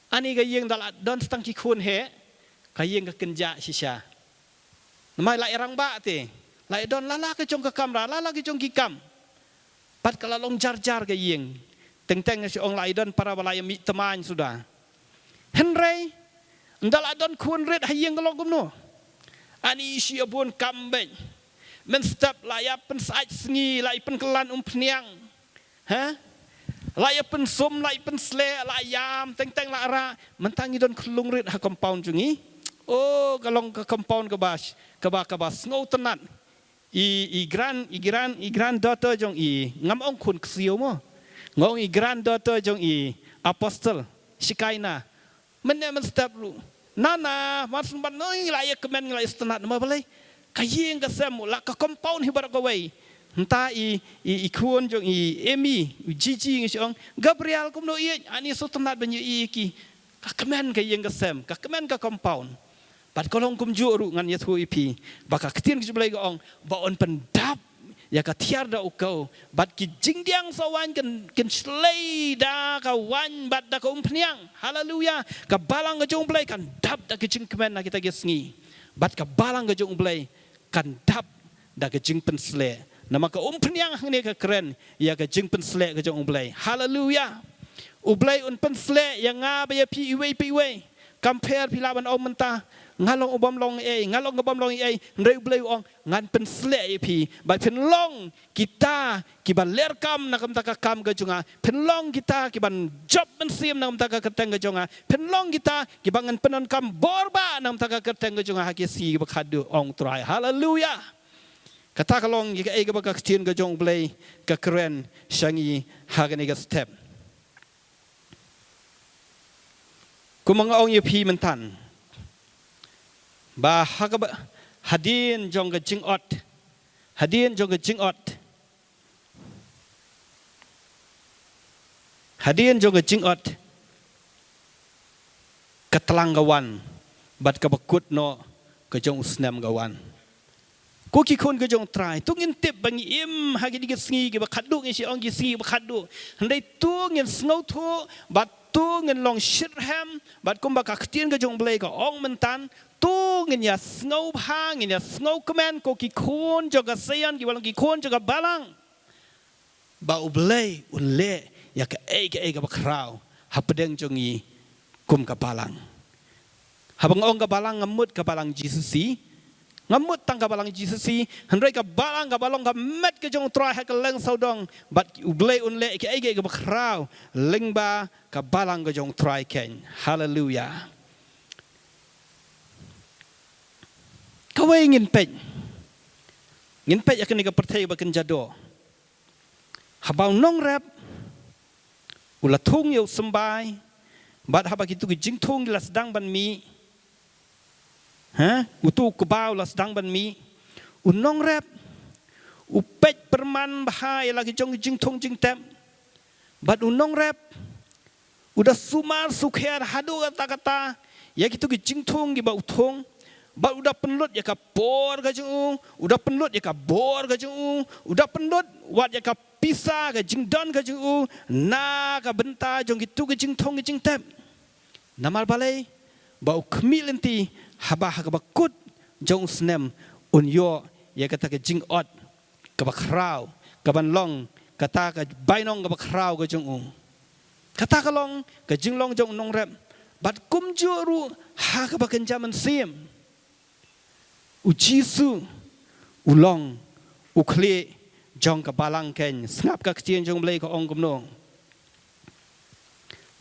ani ga yeng dal don stang ki khun he ka yeng ka kenja sisa mai lai rang ba te lai don lala ke jong ka kamra lala ke jong ki kam pat kala long jar ke yeng teng si ong lai don para balai mi teman sudah henrei ndal adon kun red hayeng kalong kumno ani si abun kambeng men step laya pen sait sngi lai pen kelan pniang ha laya pen som lai pen sle layam teng la ra mentangi don klung red ha compound jungi oh kalong ke compound ke bas ngau tenan I granddaughter jong ngam ong kun ksio mo ngong granddaughter jong apostle shikaina men step lu nana mas ban noi la ya kemen la istanat ma balai kayeng ka sem la ka compound hibar ka wei entah ikun jong Emi Gigi ngisong Gabriel kum no ani so tenat banyu ki kakemen ka yang kesem kakemen ka compound bat kolong kum juru ngan yathu ipi baka ketin ki blai ong baon pendap ya ka tiar da ukau bat ki jingdiang sawan kan slay da ka wan bat da ka umpniang haleluya ka balang ka jong blai kan dap da ki jing kemen na kita gesngi bat ka balang ka jong blai kan dap da ka jing pen slay nama ka umpniang hang ka keren ya ka jing pen slay ka jong blai haleluya ublay un pen slay yang ngaba ya pi iwe compare pilaban om mentah ngalong ubam long ngalong ubam long ndai ublay ong ngan pen slay pi ba pen long kita kiban lerkam na kam taka kam ga junga pen long kita kiban job men sim na kam taka keteng ga junga pen long kita kibangan penon kam borba na kam taka keteng ga junga hakisi ba khadu ong try haleluya kata kalong ga ga ba ka tin ga jong blay ka keren shangi hagani ga step kumang ong yepi mentan ba hagaba hadin jong ga jingot hadin jong ga jingot hadin jong ga jingot katlang gawan bat ka bakut no ka jong usnam gawan ko ki kon ga jong try tungin tip bangi im hagi diga sngi ga khaddu ngi si ong gi sngi ba khaddu handai tungin snau thu bat tu ngin long shirham bat kum ba ka khtin ga jong blai ka ong mentan tu ngin ya snau bha ngin ya snau kmen ko ki khon jo ga sayan ki walong ki khon jo ga balang ba ublai unle ya ka ga ba krau hapedeng jongi kum ka balang habang ong ka balang ngamut ka balang jisusi ngamut tang ka balang jisusi handrai ka balang ka balong ka met ka jong try ha ka leng saudong bat ublai unle ka ga ba krau leng ba ka balang ka jong try ken hallelujah kawai ngin pet akan ni ka pertai ba kan jado habau nong rap ula thung yo sembai bat haba kitu ki jing thung la sedang ban mi utu ku bau la sedang ban mi unong rap upet perman bahai lagi jong jing thung jing tem bat unong rap udah sumar sukher hadu kata ya kitu ki jing thung gi ba uthung ba udah penlut ya ka por ga jung udah penlut ya ka bor ga jung udah penlut wat ya ka pisa ga jing don ga jung na ka benta jong kitu ki jing thong gi jing tem namal balai ba ukmi lenti haba ha ka bakut jong snem un yo ya kata ka jing ot ka ba krau ka ban long kata ka bainong ka ba krau ga jung kata ka long ka jing long jong nong rep bat kum juru ha ka ba kan jaman sim ujisu ulong ukle jong ka balang ken snap ka ktien jong blai ka ong gumno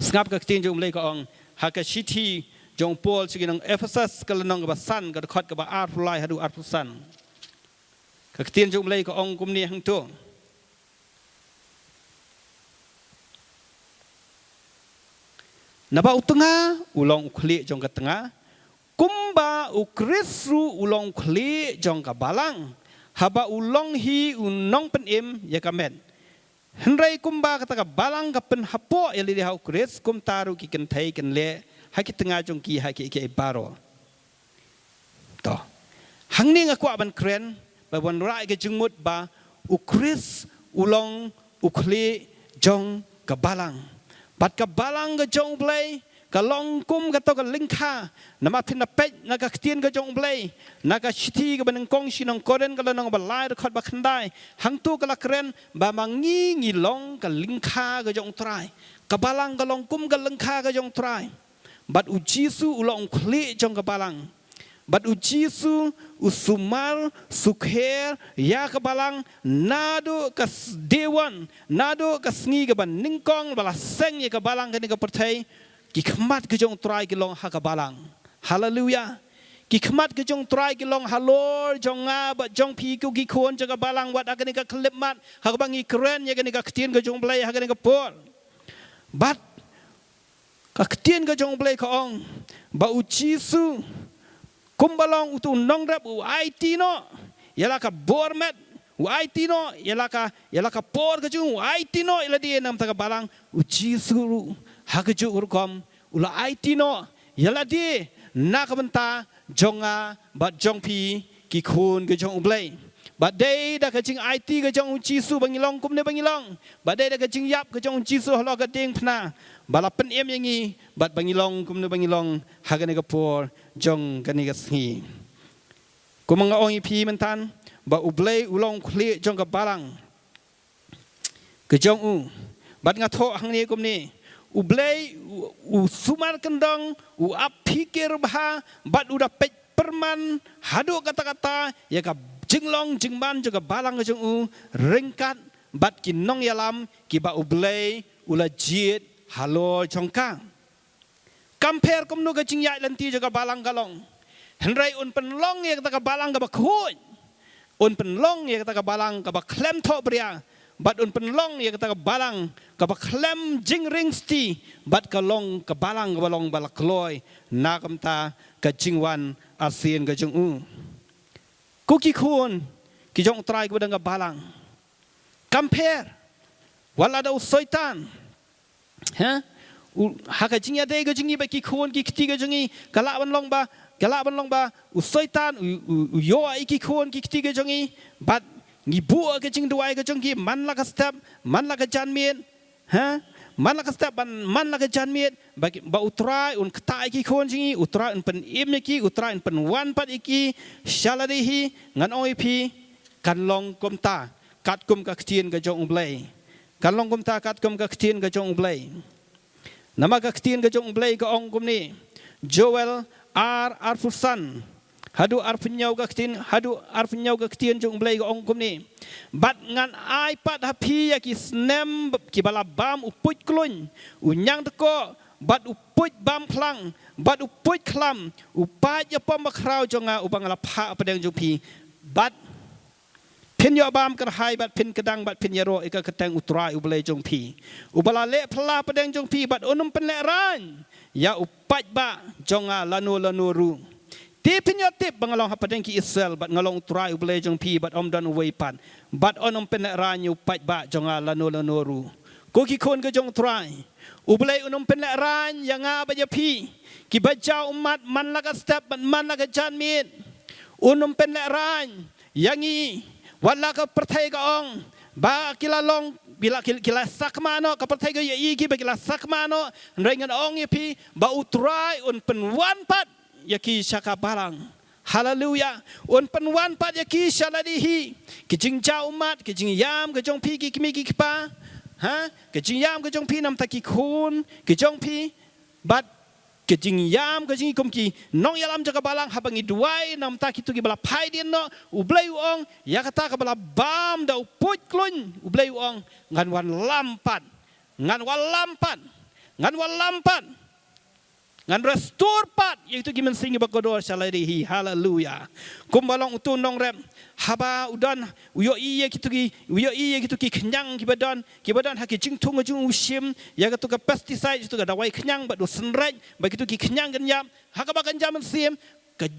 snap ka ktien jong blai ka ong ha ka shiti jong Paul siginong Ephesus ka lanong ka ba san ka khot ka ba art fulai hadu art san ka ktien jong blai ka ong gumni hang to naba utenga ulong ukle jong ka tengah kumba ukrisru ulong kli jong ka balang haba ulong hi unong penim ya kamen henrai kumba kata ka balang ka pen hapo ya li ha ukris kum taru ki ken thai ken le ha ki tengah jong ki ha ki baro to hangni nga kwa ban kren ba bon rai ke jengmut ba ukris ulong ukli jong ka balang bat ka balang ka jong blai ka long kum ka to ka lingkha nama phin na pet na ka ktien ka jong blai na ka shiti ka banang kong sinong koren ka lanong ba lai khot ba khandai hang tu ka la kren ba mangi ngi long ka lingkha ka jong trai ka balang ka long kum ka lingkha ka jong trai bat ujisu ulong khli jong ka balang bat ujisu usumar sukher ya ka balang nado ka dewan nado ka sngi ka ban ningkong bala seng ya ka balang ka ni ka perthai ki khmat ke jong trai ki long ha ka balang hallelujah ki khmat ke jong trai ki long halor jong nga ba jong pi ku ki khon jaga balang wat agani ka klep mat ha ka bangi kren ya gani ka ktien ka jong blai ha gani ka por bat ka ktien ka jong blai ka ong ba uchisu kumbalong utu nong rap u IT no yala ka bormet tino yalaka por ke jung tino ila dia nam taka balang jisu hakaju urkom ula tino yala dia nak benta jonga bat jongpi ki khun ke jong ublei bat dei da ke jing IT ke jong jisu bangilong kum ne bangilong bat dei da ke jing yap ke jong jisu halo ke ding phna bala pen em yangi bat bangilong kum ne bangilong hagane ke por jong kani ke sni kumanga ong pi mentan ba ublei ulong khli jong ke balang ke jong u bat ngatho hang ni kum ni ublei sumar kendong apikir bah bat udah pej perman hadu kata-kata ya ka jinglong jingman juga balang ke jong ringkat bat kinong yalam ki ba ublei ula jit halo jongkang compare kum nu ke jingyai lanti juga balang galong henrai un penlong ya kata balang ka ba khun un penlong ya kata balang ka ba klem tho bria bat un penlong ya kata balang ka ba klem jing ringsti bat kalong ka balang ka balong balak loy nakam ta ka jingwan asien ka jong kuki khun ki jong try ka badang ka balang compare wala da usoitan ha haka jingya de ka jingi ba ki khun ki kti ka jingi kala ban long ba usoitan yo ai ki khun ki kti ka jingi bat ngibu ke jing duai ke jong ki man la ka step man la ka janmien ha man la ka step man la ka janmien ba utrai un kta ki khon jingi utrai un pen im ki utrai un pen wan pat iki shaladihi ngan oi pi kan long kum ta kat kum ka ktien ka jong blai kan long kum ta kat kum ka ktien ka jong blai nama ka ktien ka jong blai ka ong kum ni Joel Arfusan hadu arpunyau ka ktien jong blai ka ong kum ni bat ngan iPad hapi ya ki snem ki bala bam upuj klun unyang teko bat upuj bam plang bat upuj klam upat ya pom bakrau jonga ubang la pha padang jupi bat pin yo bam kar hai bat pin kedang bat pin yaro ika ketang utrai ublai jong pi ubala le phla padang jong pi bat onum pen le ran ya upat ba jonga lanu ru tipin yo tip bangalong hapadeng ki Israel bat ngalong utrai ublai jong pi bat om dan uwei pan bat onum pen le ran yu upat ba jonga lanu ru koki kon ke jong utrai ublai unum pen le ran yang ba ya pi ki baca umat man la ka step man la ka janmit unum pen le ran yangi wala ka perthai ka ong ba kilalong bila kila sakmano ka perthai ka yi ki ba kila sakmano rengan ong pi ba utrai un pen wan pat yaki syaka barang haleluya un pen wan pat yaki shaladihi ki jingja umat ki jingyam ke jong pi ki kimi ki pa ha ke jingyam ke jong pi nam ta ki khun ki jong pi bat ke jingyam ke jing kum ki nong yalam jaga balang habangi duai nam ta ki tu ki bala pai din no ublai ong ya kata ka bala bam da upuj klun ublai ong ngan wan lampat ngan restore pat iaitu gimen singi bagodor shaladihi haleluya kumbalong utun nong rem haba udan uyo iye kitu ki kenyang ki badan haki jingtung jung usim ya katu ka pesticide itu ka dawai kenyang badu senraj bagi tu ki kenyang genyam haka bakan jaman sim ka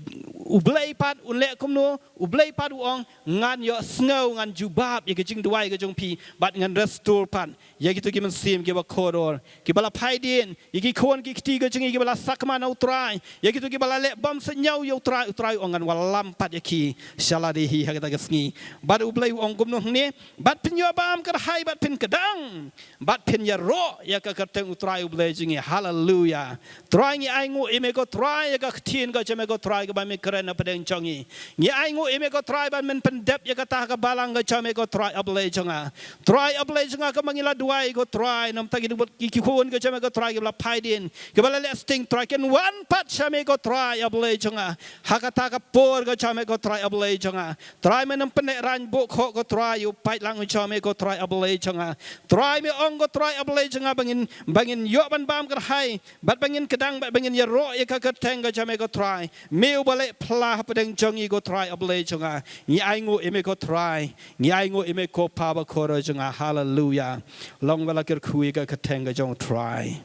ublai pat unle kumno ublai pat uong ngan yo sngow ngan jubab ya jing duai ka jong pi bat ngan restore pat ya gitu ki men sim ki ba kodor ki bala paidin ki kon ki kti ka jing ki bala sakma na utrai ya gitu ki bala le bam senyau yo utrai ongan walam pat ya ki shaladihi ha ka sngi bat ublai uong kumno ni bat pin yo bam kar hai bat pin kedang bat pin ya ro ya ka kateng utrai ublai jing haleluya trai ngi ai ngu ime ko trai ya ka ktin ka jeme ko trai ka ba me keren apa deng chongi ngi ai ngu ime ko trai ban men pendep ya kata ka balang ka chome ko trai ablai jonga ka mangila duai ko trai nam tagi dubot ki khon ka chome ko trai ka bla paidin ka bala le sting trai ken one pat chome ko trai ablai jonga ha kata ka por ka chome ko trai ablai jonga trai men nam pen ran bo ko trai u pai lang chome ko trai ablai jonga trai me ong ko trai ablai jonga bangin yo ban bam ka hai bat bangin kedang bat bangin ya ro ya ka teng ka chome ko trai meu bale pla padeng jongi go try ablay jonga ni aingo eme go try ni aingo eme ko paba koro jonga hallelujah long bala ker kui ga katenga jong try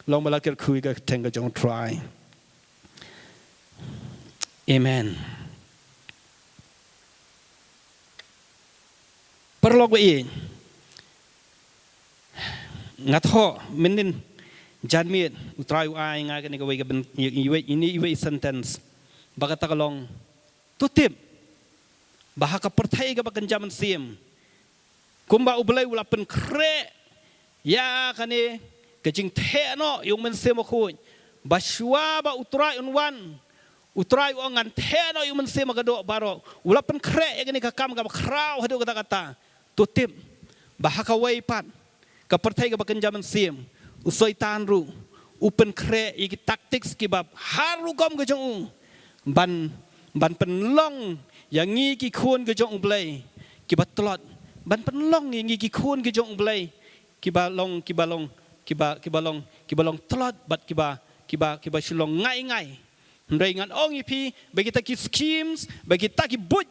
long bala ker kui ga katenga jong try amen perlog be ngatho menin janmit utrai ai nga kan ga ben ini sentence bagata kalong tutip bahaka perthai ga bakan jaman sim kumba ublai ulapen kre ya kane kejing the no yung men sim ko baswa ba utrai unwan utrai ongan the no yung men sim ga do baro ulapen kre ya kane ka kam ga kraw hado kata kata tutip bahaka waipat ka perthai ga bakan jaman sim usoi tan ru upen kre iki taktik skibab haru gom ga jong ban penlong yang ngi ki khun ke jong blai ki ba tlot ban penlong ngi ki khun ke jong blai ki ba long tlot bat ki ba shulong ngai ndai ngan ong ipi bagi ta ki schemes bagi ta ki but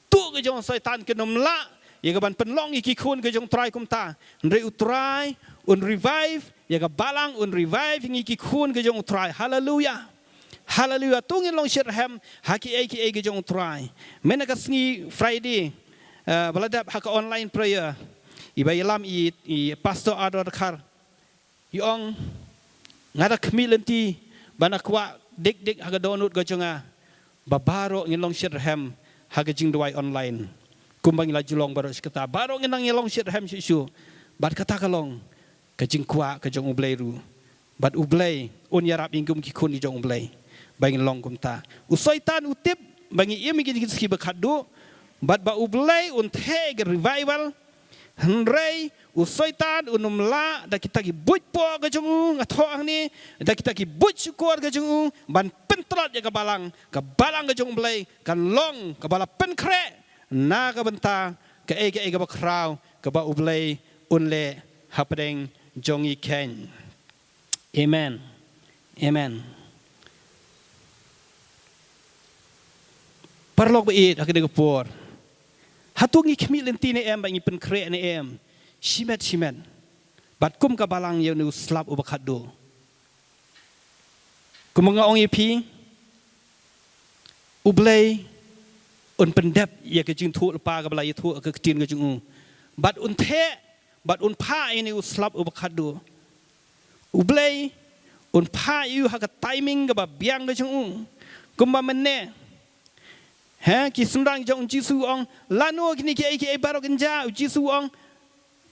tu ke jong setan ke nom la ya ga ban penlong ngi ki khun ke jong try kum ta ndai utrai un revive ya ga balang un revive ngi ki khun ke jong try hallelujah hallelujah tungin long shirham haki ke jong try mena ka sngi Friday baladap haka online prayer ibayalam i pastor ador kar yong ngada kemilenti bana kwa dik haka donut ga jonga babaro ngin long shirham haka jing doi online kumbang la julong baro skata baro ngin long shirham sisu bat kata kalong ka jing kwa ka jong ublai ru bat ublai un yarap ingum ki kun di jong ublai bangin long kumta usaitan utip bangi ia migi ski bakadu bat ba ublai unthe revival henrei usaitan unumla da kita ki buj po ga jung atho angni da kita ki buj syukur ga jung ban pentrat ya ga balang ga jung ublai kan long ka bala pen kre na ga benta ka ga ba kraw ka ba ublai unle hapdeng jongi ken amen Parlog bait hakade gapor. Hatungi kemilenti ne em bangi pen kre ne em. Shimet. Bat kum ka balang ye nu slap ubakado. Kumonga ong ipi ublay un pendep ye ke jing thu pa ka balai thu ka tin ka jing. Bat un the bat un pa ini slap ubakado. Ublay un pa yu haka timing ka ba biang ka jing. Kumba menne ki sundang jong jisu ong lanu kini ki baro genja jisu ong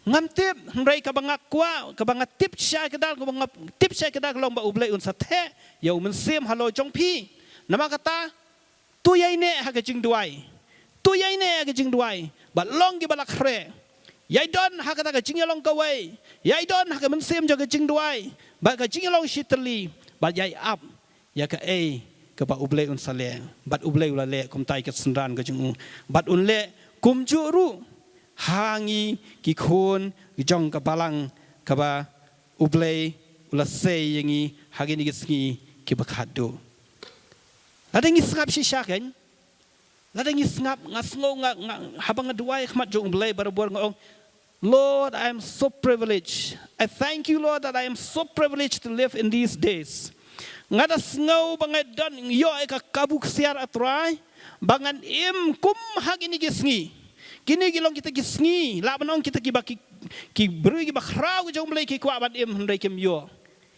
ngamtip rai ka bangak kwa ka bangat tip sha kedal ka bangap tip sha kedal long ba ublai un sathe yau men sem halo jong pi nama kata tu yai ne ha ka jing duai ba long ki balak re yai don ha ka jing long ka wei yai don ha ka men sem jo ka jing duai ba ka jing long shitli ba yai up ya ka ke ba ublai un sale bat ublai ula le kum tai ke sendran ke jung bat un le kum juru hangi ki khon jong ka balang ka ba ublai ula se yangi hagini ke sngi ki bakhado ladang isngap shisha kan ladang isngap ngasngo habang duai khmat jong ublai barabor ngong Lord, I am so privileged. I thank you, Lord, that I am so privileged to live in these days. Ngada sngau bangai don yo ka kabuk siar atrai bangan im kum hagini gisngi kini gilong kita gisngi la banong kita ki beri ki bakrau jong blai ki kwa ban im hendai kem yo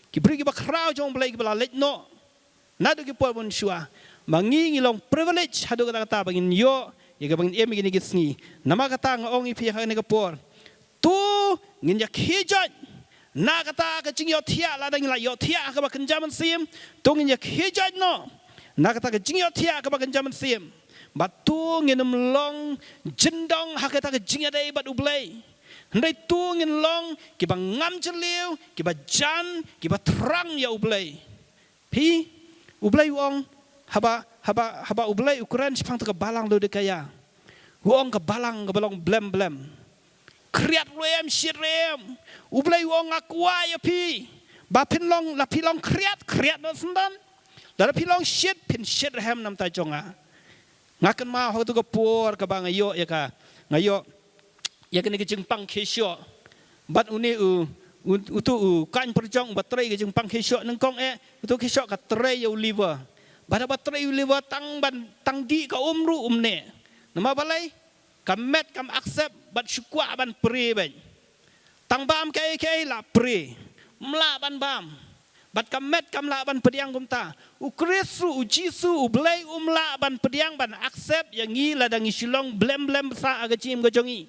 ki beri ki bakrau jong blai ki bala let no nadu ki po bon shua mangi ngilong privilege hadu kata kata bangin yo ya ka bangin im gini gisngi nama kata ngong ipi ha ne ka por tu ngin ya khijat na kata ka jing yo thia la dang la yo thia ka ba kan jaman sim tungin ya khijat no na kata ka jing yo thia ka ba kan jaman sim ba tu ngin long jendong ha kata ka jing ya dai ba ublai ndai tu ngin long ki ba ngam jeliu ki ba jan ki ba terang ya ublai pi ublai wong haba ublai ukuran sipang ka balang lo de kaya wong ka balang blem kriat rem shirem ublai wong akwa ya pi ba pinlong la pilong kriat no sendan la pilong shit pin shit hem nam ta jonga ngakan ma ho tu ko por ka bang ayo ya ka ngayo ya kene ke jingpang kesyo bat uni utu kan perjong batrai ke jingpang kesyo nang kong utu kesyo ka tray yo liver bada batrai liver tang di ka umru umne nama balai kam met kam accept bat syukwa ban pre ben tang bam ke la pre mla ban bam bat kamet kam la ban pediang gumta u Kristu u Jisu u blai umla ban pediang ban accept yang ngi la dang isilong blem sa aga chim go jongi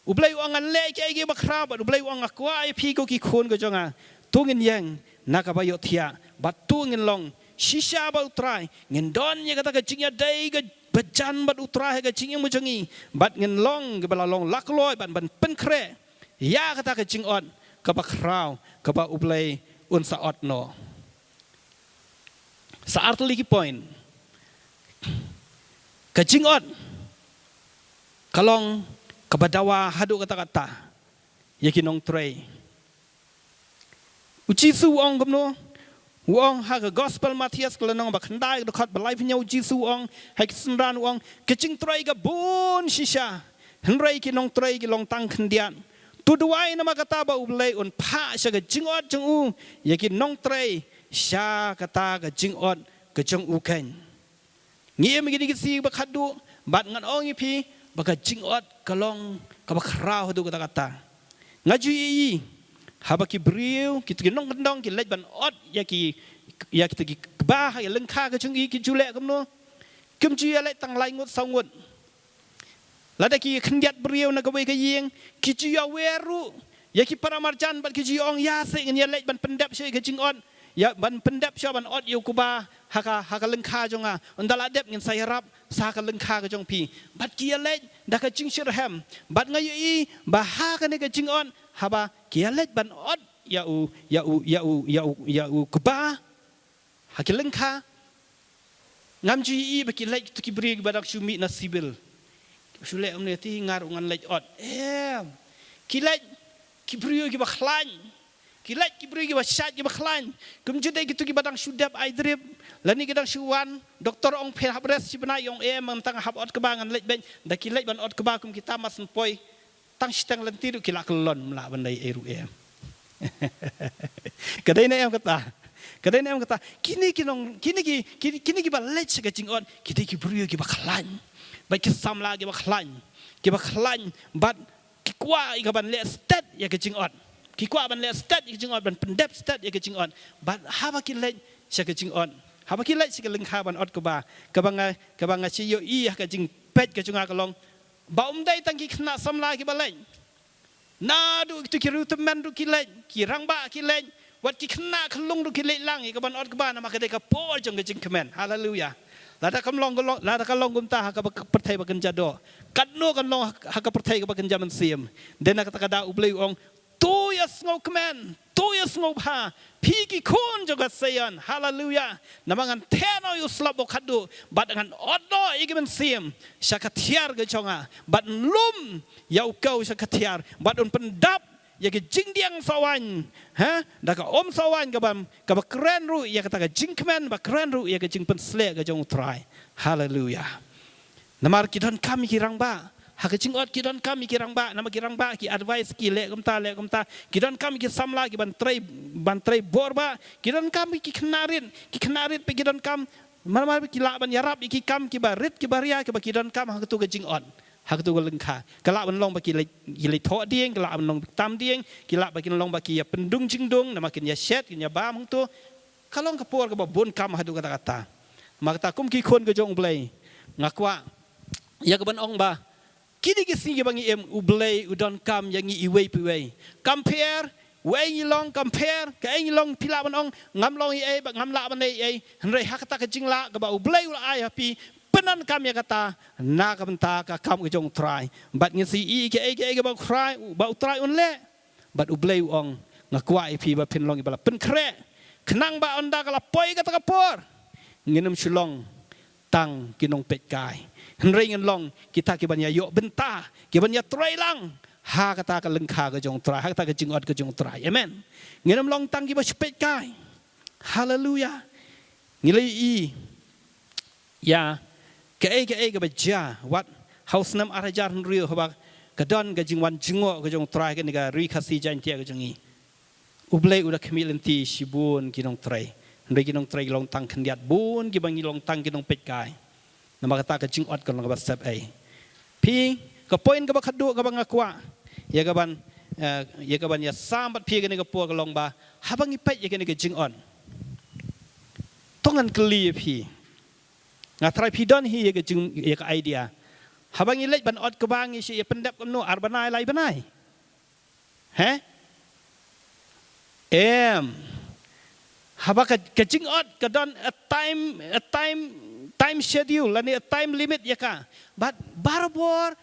u blai angan le ke ge bakra bat u blai ang akwa ai phi ko ki khon go jonga tungin yang nakabayo thia bat tungin long shisha ba utrai ngin don ye kata ka chingya dai ga bajan bat utrai ga chingya mo jongi bat ngin long ga bala long lakloi ban pen kre ya kata ka chingon ka bakraw ka ba u blai un saot no saat lagi point kajingot kalong kabadawa hadu kata-kata yakinong tray ujisu ong gamno uong haga gospel Matias kalanong bakandai dekat balai punya ujisu ong hak senran uong kajing tray ga bun shisha henrai kinong tray kilong tang kendian tuduai nama kata ba ublai un pa sya ga jingot jeng u yakin nong tray sya kata ga jingot ga jeng u ken ngi me gidi si ba khadu bat ngan ong ipi ba ga jingot kalong ka ba khrau du kata kata ngaju yi haba ki briu ki tu nong ndong ki lej ban ot ya ki ba ha ya lengkha ga jeng i ki jule kam no kem ju ya le tang lai ngut sau ngut lada ki kendiat beriau nak kawai kayeng ki ya weru ya ki para marjan bat ki ong ya se ngin ya lej ban pendap syai ka jingon ya ban pendap sya ban ot yu kuba haka lengkha jonga undala dep ngin sayarap sa ka lengkha ka jong pi bat ki ya lej da ka jing shirham bat ngayu i ba ha ka ne ka jingon haba ki ya lej ban ot ya u kuba haki lengkha ngam ji i ba ki lej tu ki beri badak syumi nasibil Sulek amne ti ngar ungan lej ot kilaj kibriyo ki bakhlan kilaj kibriyo ki basat ki bakhlan kumjude gitu ki badang sudap aidrib lani gedang syuwan doktor ong phe habres si bana yong mentang hab ot kebangan lej ben da kilaj ban ot keba kum kita mas poi tang sitang lenti du kilak kelon mla bandai eru kadai na em kata kini ki ba lej ka jingot kiti kibriyo ki bakhlan baik kisam lagi bakhlan bat kikwa ikaban le stat ya kejingot kikwa ban le stat ya kejingot ban pendep stat ya kejingot bat haba kilaj sya kejingot haba kilaj sya lengkha ban ot kuba kabanga si yo i ka jing pet ka junga kalong ba umdai tangki khna sam lagi balai na du tu kiru teman du kilaj kirang ba kilaj wat ki khna khlung du kilaj lang ikaban ot kuba na makade ka por jong kejing kemen haleluya lada kalong gumta haka pertai bagan jado kadno kalong haka pertai bagan jaman sim dena kata kada ublei ong tu ya ngau kemen tu ya ngau ha pigi kun juga sayan haleluya namangan teno yu slabo kadu bat dengan odno igimen sim syakatiar ge chonga bat lum yau kau syakatiar bat un pendap ya ke jing diang sawan da ka om sawan ka ba keren ru ya kata ka jing kemen ba keren ru ya ke jing pensle ka jong try haleluya namar kidon kami kirang ba ha ke jing ot kidon kami kirang ba nama kirang ba ki advice ki le kumta kidon kami ki samla ki ban tray bor ba kidon kami ki kenarin pe kidon kam mar ki la ban yarap ki kam ki barit ki baria ki ba kidon kam ha tu ka jing ot hak tu lengkha kelak menlong bagi gilai thok dieng kelak menlong tam dieng kelak bagi menlong bagi ya pendung jingdung nama kin ya shet kin ya bam tu kalong kapor ke babon kam hadu kata-kata maka kum ki khon ke jong blai ngakwa ya ke ban ong ba kini ke singi bangi em ublai udon kam yang i iwei piwei compare wei long compare ke ai long pila ban ong ngam long i ba ngam la ban ai henrei hak ta ke jingla ke ba ublai ula ai happy penan kami kata nak benta ka kam ke jong try bat ngisi i ke ba try ba try unle bat ublei ong ngakwa ipi ba pin long ibala pen kre kenang ba onda kala poi kata kapor nginum shulong tang kinong pet kai henrei ngin long kita ke banya yo benta ke banya try lang ha kata ka lengkha ke jong try ha kata ke jingot ke jong try amen nginum long tang ki ba pet kai haleluya ngilai i ya ke baca wat haus nam arajar rio haba kadon ga jingwan jingo ga jong try ga niga ri khasi jan tia ga jongi ublei udah kemilenti sibun kinong try ndai kinong try long tang kendiat bun ki bangi long tang kinong pet kai nama kata ka jingot kan ga sep ai pi ke poin ke bakadu ke bangakwa ya kaban ya sambat pi ke ni ke po ke long ba habang ipet ya ke ni ke jing on tongan keli pi ngatrai pi don hi ya ke jing ya ke idea habang ilek ban ot ke bangi si ya pendap ke no arbanai lai banai habang ke jing ot ke don a time schedule lani a time limit ya ka but barabor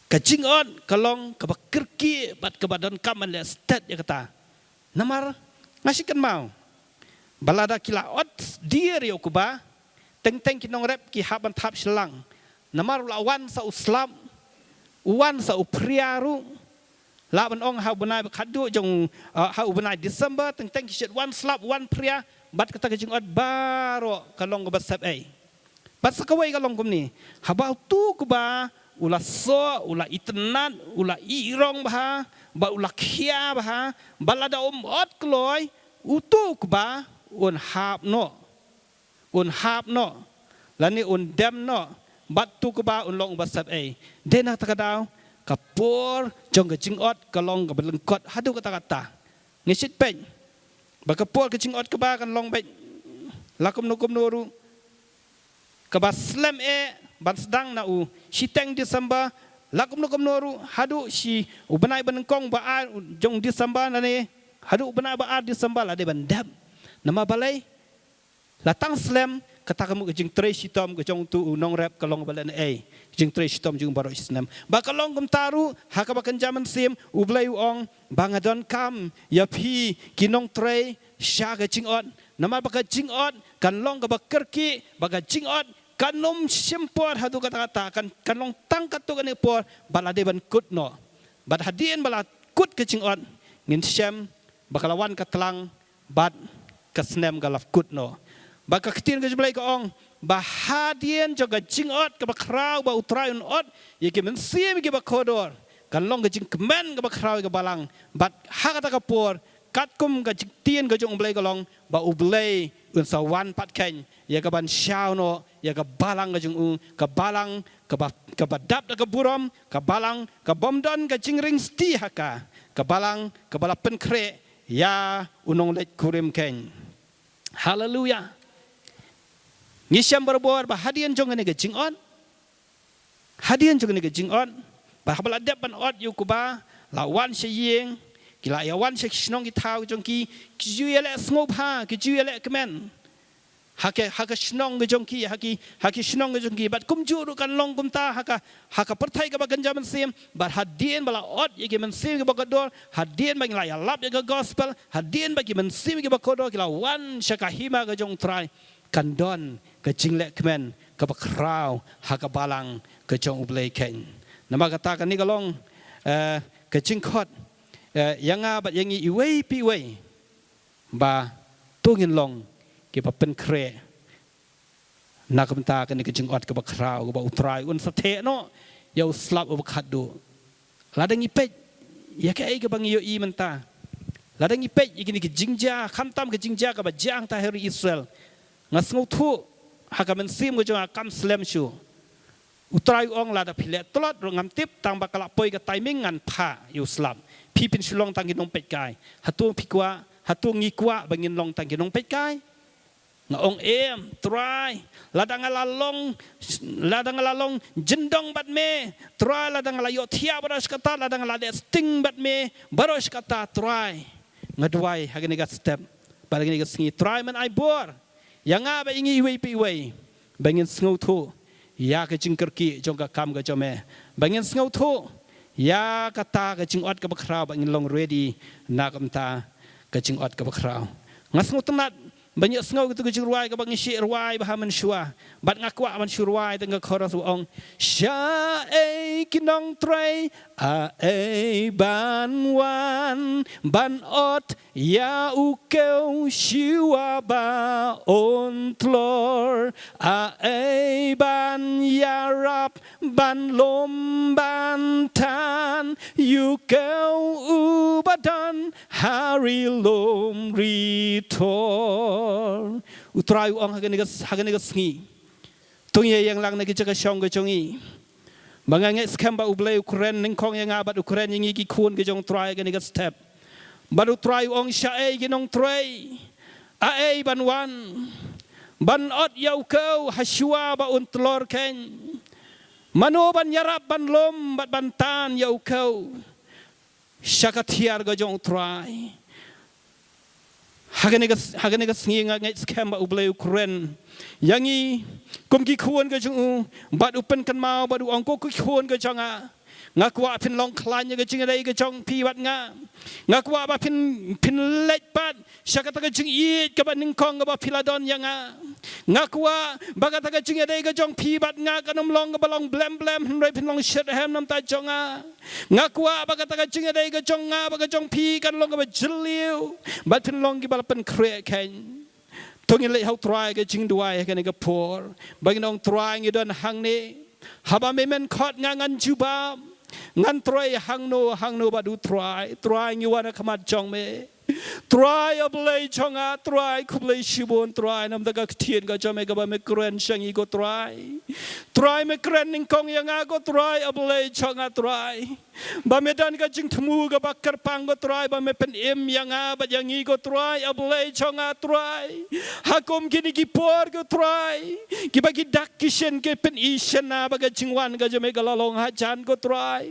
kajing on kalong kabakirki bat kebadan kaman le stat ya kata namar ngasikan mau balada kila ot dia yo kuba teng kinong rep ki haban tap selang namar lawan sa uslam wan sa upriaru laban ong ha benai khadu jong ha benai December teng ki wan slap wan pria bat kata kajing ot baro kalong bat sap bat sakawai kalong kumni habau tu kuba ulah so ulah itenan ulah irong bah ba ulah khia bah balada ot kloy utu kuba un hap no lani un dem no bat tu kuba un long bat sap dena takadau kapur jong kajing ot kalong kabelengkot hadu kata ngisit pen bakapur kajing ot kuba kan long pen lakum nuru kabas slam ban sedang na siteng Desember lakum noru hadu si ubenai benengkong ba jong Desember nani hadu ubenai ba Desember la de bandam nama balai latang slam kata kamu kejing tre sitom kejong tu unong rap kalong balan kejing tre sitom jung baro islam ba kalong kum taru hakabakan zaman sim ublai ong bangadon kam ya pi kinong tre sya kejing ot nama ba kejing ot kan long ka bakerki ba kejing ot kanom simpor hadu kata kan long tangkat tu kan ipor balade ban kut no bad hadien bala kut kecing on ngin syam bakalawan katlang bad kasnem galaf kut no baka ketin ke jeblai ko ong bahadien joga jingot ke bakrau ba utraun ot ye ke mensim ke bakodor kan long ke jing kemen ke bakrau ke balang bad hakata kapor katkum ke tien ke jong blai ko long ba ublai un sawan pat ken ya ke ban syau no ya ke balang ke jung ke balang ke badap ke burom ke balang ke bomdon ke jingring sti haka ke balang ke balapen kre ya unong let kurim ken haleluya ngisyam berbor bah hadian jong ne ke jingon hadian jong ne ke jingon bah baladap ban ot yu kuba lawan syeng kila yawan syek snong ki tau jong ki juyele sngob ha ki juyele kemen haka snong ge jong ki haki snong ge jong ki bat kum juru kan long kum ta haka pertai ke bagan jaman sim bat hadien bala ot ye ke men sim ke bagador hadien bagi la ya lap ye ke gospel hadien bagi men sim ke bakodor kila wan syaka hima ge jong trai kandon ke jingle kemen ke bakrau haka balang ke jong ublei ken nama katakan ni kalong ke jingkot yang abat yang iwei piwei ba tungin long ke papen kre nak menta kan ke jingot ke bakrau ke ba utrai un sate no ya slap ba khadu ladang ipet ya ke ai ke bang yo i menta ladang ipet ikini ke jingja khantam ke jingja ke ba jang ta heri Israel ngasngu thu hakamen sim ke jong akam slam shu utrai ong lada pilet tolot ngam tip tang bakala poi ke timing ngan pha yu slap pi pin shulong tang ginong pet kai hatu pikwa hatu ngikwa bangin long tang ginong pet kai ngaong try ladang alalong jendong bat me try ladang alayo thia baros kata ladang alade sting bat me baros kata try ngadwai hagani ga step balagini ga singi try man ai bor yang ba ingi wei pi wei bangin sngo thu ya ke jingkerki jong ka kam ga jome bangin sngo thu ya kata ke jingot ke bakrau bangin long ready nak amta ke jingot ke bakrau ngasngu tenat banyak sengau gitu ke ruai ke bangi syir ruai bahaman syua bat ngakwa man syurwai tengah koras ong sya kinong trai banwan ban ot ya ukeu syua ba ontlor ban yarap ban lom ban tan ukeu ubadan hari lom ritor utrai ong haganiga sngi tungye yang lang nagi jaga syong ge jongi Bangange scam ba ublay Ukraine ning kong yang abat Ukraine yang iki kun ke jong try ke nika step. Baru try ong syae ginong try. Ae banwan. Ban ot yau kau hasua ba untlor ken. Mano ban yarap ban lom bat bantan yau kau. Syakatiar ke jong try. Haganega singinga ngai scam ba ublay Ukraine. Yangi kumki kuan ke jong bat upen kan mau badu angko ku kuan ke jonga. Ngakwa pin long klanya ke jing dai ke jong pi wat nga. Ngakwa ba pin let pat syakata ke jing it ke ban ningkong ba piladon yanga. Ngakwa bagata ke jing dai ke jong pi bat nga kanom long ke balong blem hendrai pin long shit hem nam ta jonga. Ngakwa bagata ke jing dai ke jong nga ba ke jong pi kan long ke ba jeliu bat pin long ke balapan kre ken. Tungin lek hau try ke jing duai ke ne ke por. Bagi nong try ngidon hang ni. Haba memen kot ngangan juba. Ngan try hang no badu try ngiwana kamat jong me. Try ablay jonga try kublay shibon try nam daga ktien ga jame ga ba me kren shangi go try me kren ning kong yang go try ablay jonga try ba medan ga jing temu ga bakar pang go try ba me pen im yang ba yang go try ablay jonga try hakom gini gi por go try gi bagi dak kishen ke pen ishen na ba ga jingwan ga jame ga lalong hajan go try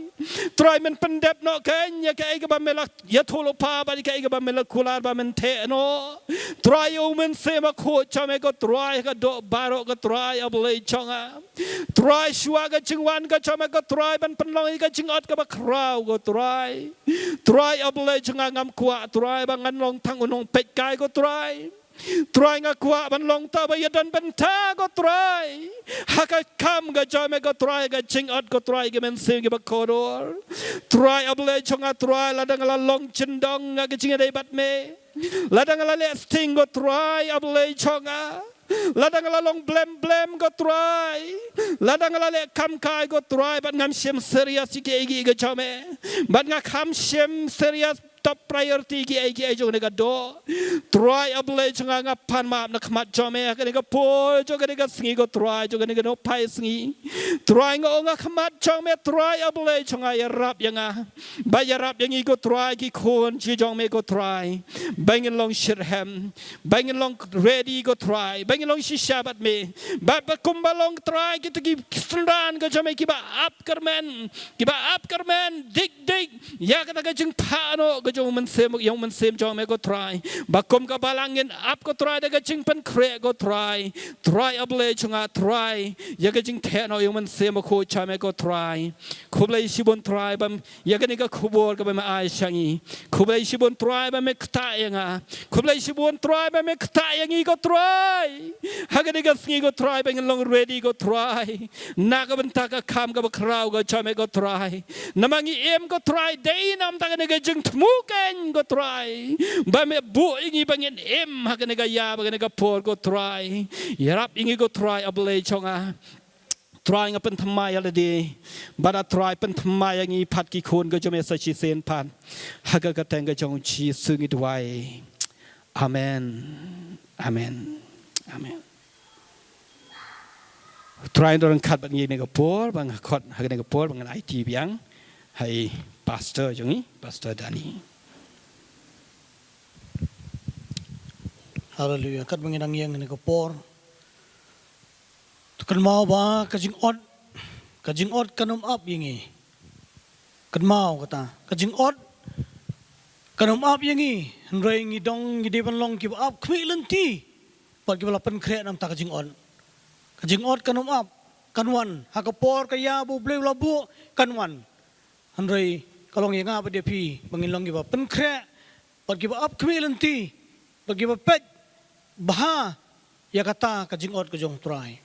men pendep no kenya ka ga ba melak ya tholo pa ba ka ga ba melak kular ba men te no try o men sema ko chame go try ga do baro ga try ablay jonga try shua ga jingwan ga chame go try ban penlong ga jingot ga ba krau go try ablay jonga ngam kwa try ba ngan long thang unong pet kai go try nga kwa ban long ta ba yadan ban ta go try haka kam ga jame go try ga jingot go try ga men se ga ba kodor try ablay jonga try ladang la long cendong ga jinga dai bat me ladang la le sting go try ablay jonga ladang la long blem go try ladang la le kam kai go try bat ngam shem serious ki ga jame bat nga kam shem serious top priority ki ai jo ne ga do try ablay changa nga pan ma na khamat jome ka ne ga po jo ka ne ga sngi go try jo ka ne ga no pai sngi try nga nga khamat jome try ablay changa ya rap yanga ba ya rap yangi go try ki khon chi jong me go try bangin long shirham bangin long ready go try bangin long shisha bat me ba kumbalong try ki ki sran ga jome ki ba up karmen dig ya ka ga jing phano yang men sem jong me go try bakom ka balangin up go try daga jing pen kre go try ablay chunga try ya ga jing theno yang men sem ko cha me go try khublai sibon try bam ya ga ni ka khubor ka bam ai shangi khublai sibon try bam me kta yanga khublai sibon try bam me kta yangi go try ha ga ni ka sngi go try bang long ready go try na ka ban ta ka kham ka ba krau go cha me go try namangi em go try dei nam ta ga ni ka jing thmu ken go try ba me bu ingi bangin em ha ga ya ba ga por go try yarap ingi go try ablay chonga try nga pen thamai ala de bara try pen thamai ngi phat ki khon go jome sa chi sen pan ha ga teng ga jong chi sungi dwai amen try dorang khat ba ngi ne ga por bang khot ha ga por bang IT biang hai pastor jongi pastor Dani. Hallelujah. Kat mengenang yang ni kapor. Kan mau ba kajing od kanum up yengi. Kan mau kata kajing od kanum up yengi. Hendrai ngi dong ngi depan long ki up kmi lenti. Pat ki balapan kre nam ta kajing od kanum up kanwan ha kapor kaya bu bleu labu kanwan. Hendrai kalong yang apa dia pi bangin long ki ba pen kre pat ki up kmi lenti. Bagi ba pet baha ya kata kajing od kajong try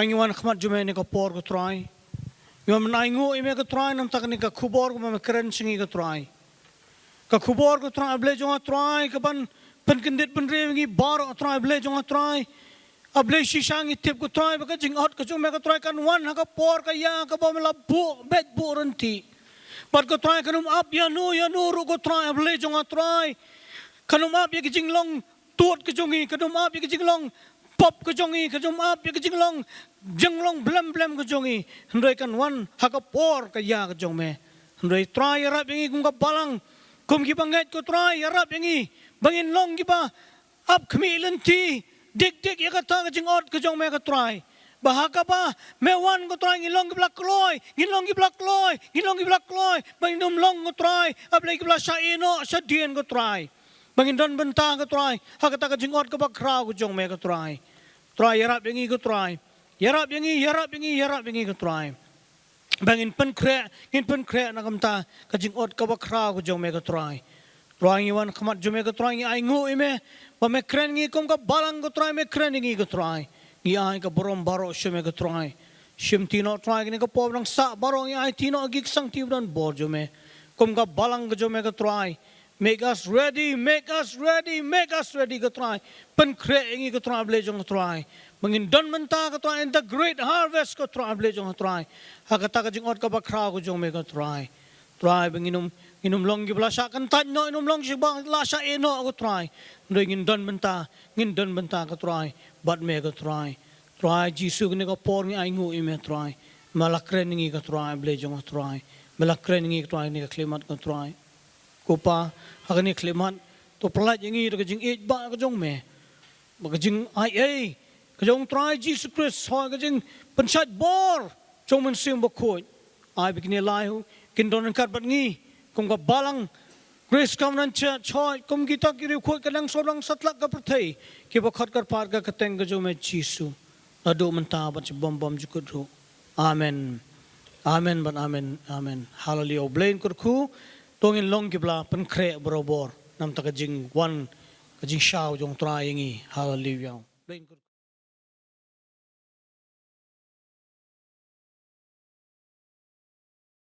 ngiwan khmat jume ne ka por ko try ngam naingu ime ka try nam tak ne ka khubor ko me keren singi ka try able jong try ka ban pen kendit pen rewi bar try able jong try able shisang itip ko try ba kajing od kajong me ka try kan wan ha ka por ka ya ka ba mela bu bet bu ranti pat ko try kanum up ya no ru ko try able jong try kanum up ya kajing long tuot ke jongi kanum up ke jinglong pop ke jongi ke jom up ke jeng long blem ke jongi hendai kan wan hakapor ke ya ke jong me hendai try yarap yangi kum ka balang kum ki banget ko try yarap yangi bangin long ki ba up kmi lenti dik ya kata ke jeng ot ke jong me ke try bahaka ba mewan ko try ngilong ki blak loy bangin dum long ko try up lagi blak sha eno sha dien ko try bangin don benta ko try hakata ke jeng ot ke bak kra ko jong me ke try yarap yangi ko try yarap yangi ko try bangin pen kre na kamta ka jing ot ka bakra ko jong me ka try ngi wan khamat jong me ka try ngi ai ngu ime ba me kren ngi kom ka balang ko try me kren ngi ko try ngi ai ka borom baro shme ka try shim tino try ngi ka pobrang sa baro ngi ai tino gik sang ti don bor jong me kom ka balang ko jong me ka try make us ready ka try pen kre ngi ka try ble jong try mangin don menta ka try in the great harvest ka try ble jong try hakata ka jing ot ka bakra ko jong me ka try banginum long gi bla sha kan tan no inum long shi bang la sha eno ko try ngin don menta ka try bat me ka try jisu ne ka por ngi ai ngu i me try malakren ngi ka try ble jong try malakren ngi ka try ni ka klimat ka try kopa hakani klimat to plat ngi ka jing e ba ka jong me ba ka jing ai kajong try Jesus Christ ho kajing pensat bor jong men sim bokoi ai bikini lai hu kin don kat bat ngi kum ka balang grace kam nan cha choi kum kita kiri khoi kadang sorang satlak ka prathai ki bakhat kar par ka kateng ka jong me Jesus ado menta bat bom jukut ru amen hallelujah blain kur khu tongin long ki bla pen kre borobor nam ta kajing wan kajing shau jong try ngi hallelujah blain kur